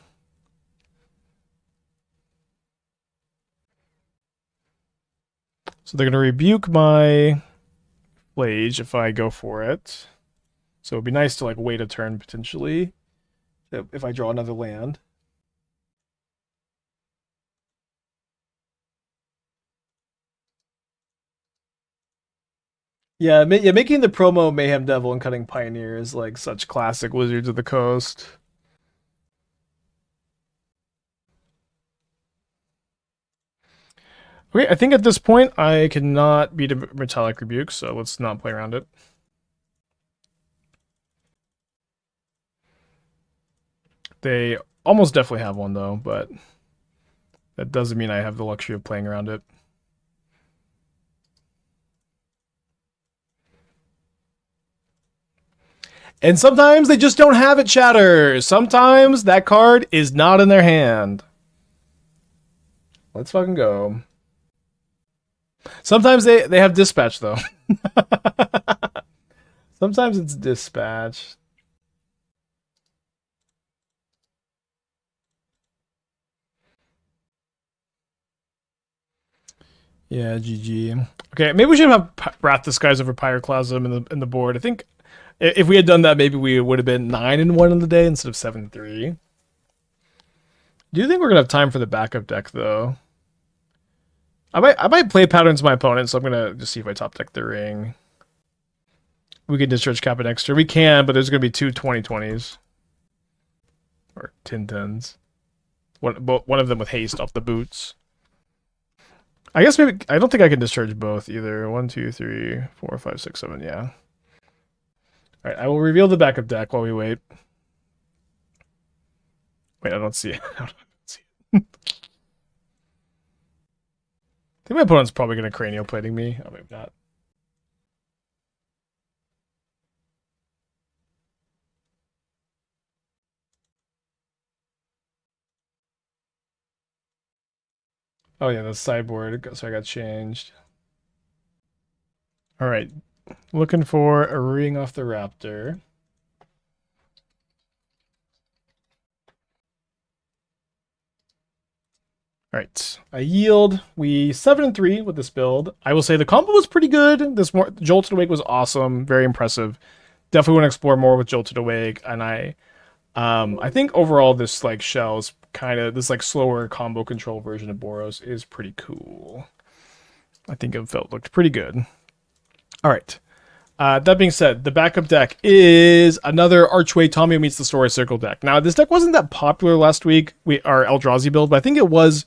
So they're gonna rebuke my Phlage if I go for it. So it'd be nice to like wait a turn potentially if I draw another land. Yeah, making the promo Mayhem Devil and cutting Pioneer is like such classic Wizards of the Coast. Okay, I think at this point I cannot beat a Metallic Rebuke, so let's not play around it. They almost definitely have one though, but that doesn't mean I have the luxury of playing around it. And sometimes they just don't have it, chatter. Sometimes that card is not in their hand. Let's fucking go. Sometimes they have dispatch though. Sometimes it's dispatch. Yeah, GG. Okay, maybe we should have Wrath Disguise over Pyroclasm in the board. I think if we had done that, maybe we would have been 9-1 on the day instead of 7-3. Do you think we're gonna have time for the backup deck though? I might play patterns my opponent, so I'm gonna just see if I top deck the ring. We can discharge cap an extra. We can, but there's gonna be 2 20/20s. Or 10/10s. One of them with haste off the boots. I guess maybe I don't think I can discharge both either. 1, 2, 3, 4, 5, 6, 7, yeah. Alright, I will reveal the backup deck while we wait. Wait, I don't see it. I don't see it. I think my opponent's probably going to cranial plating me. Oh, maybe not. Oh yeah, the sideboard. So I got changed. All right, looking for a ring off the Raptor. All right, I yield. We 7-3 with this build. I will say the combo was pretty good. This Jolted Awake was awesome, very impressive. Definitely want to explore more with Jolted Awake, and I think overall this like shell's kind of this like slower combo control version of Boros is pretty cool. I think it looked pretty good. All right. That being said, the backup deck is another Archway Tommy Meets the Story Circle deck. Now, this deck wasn't that popular last week, our Eldrazi build, but I think it was.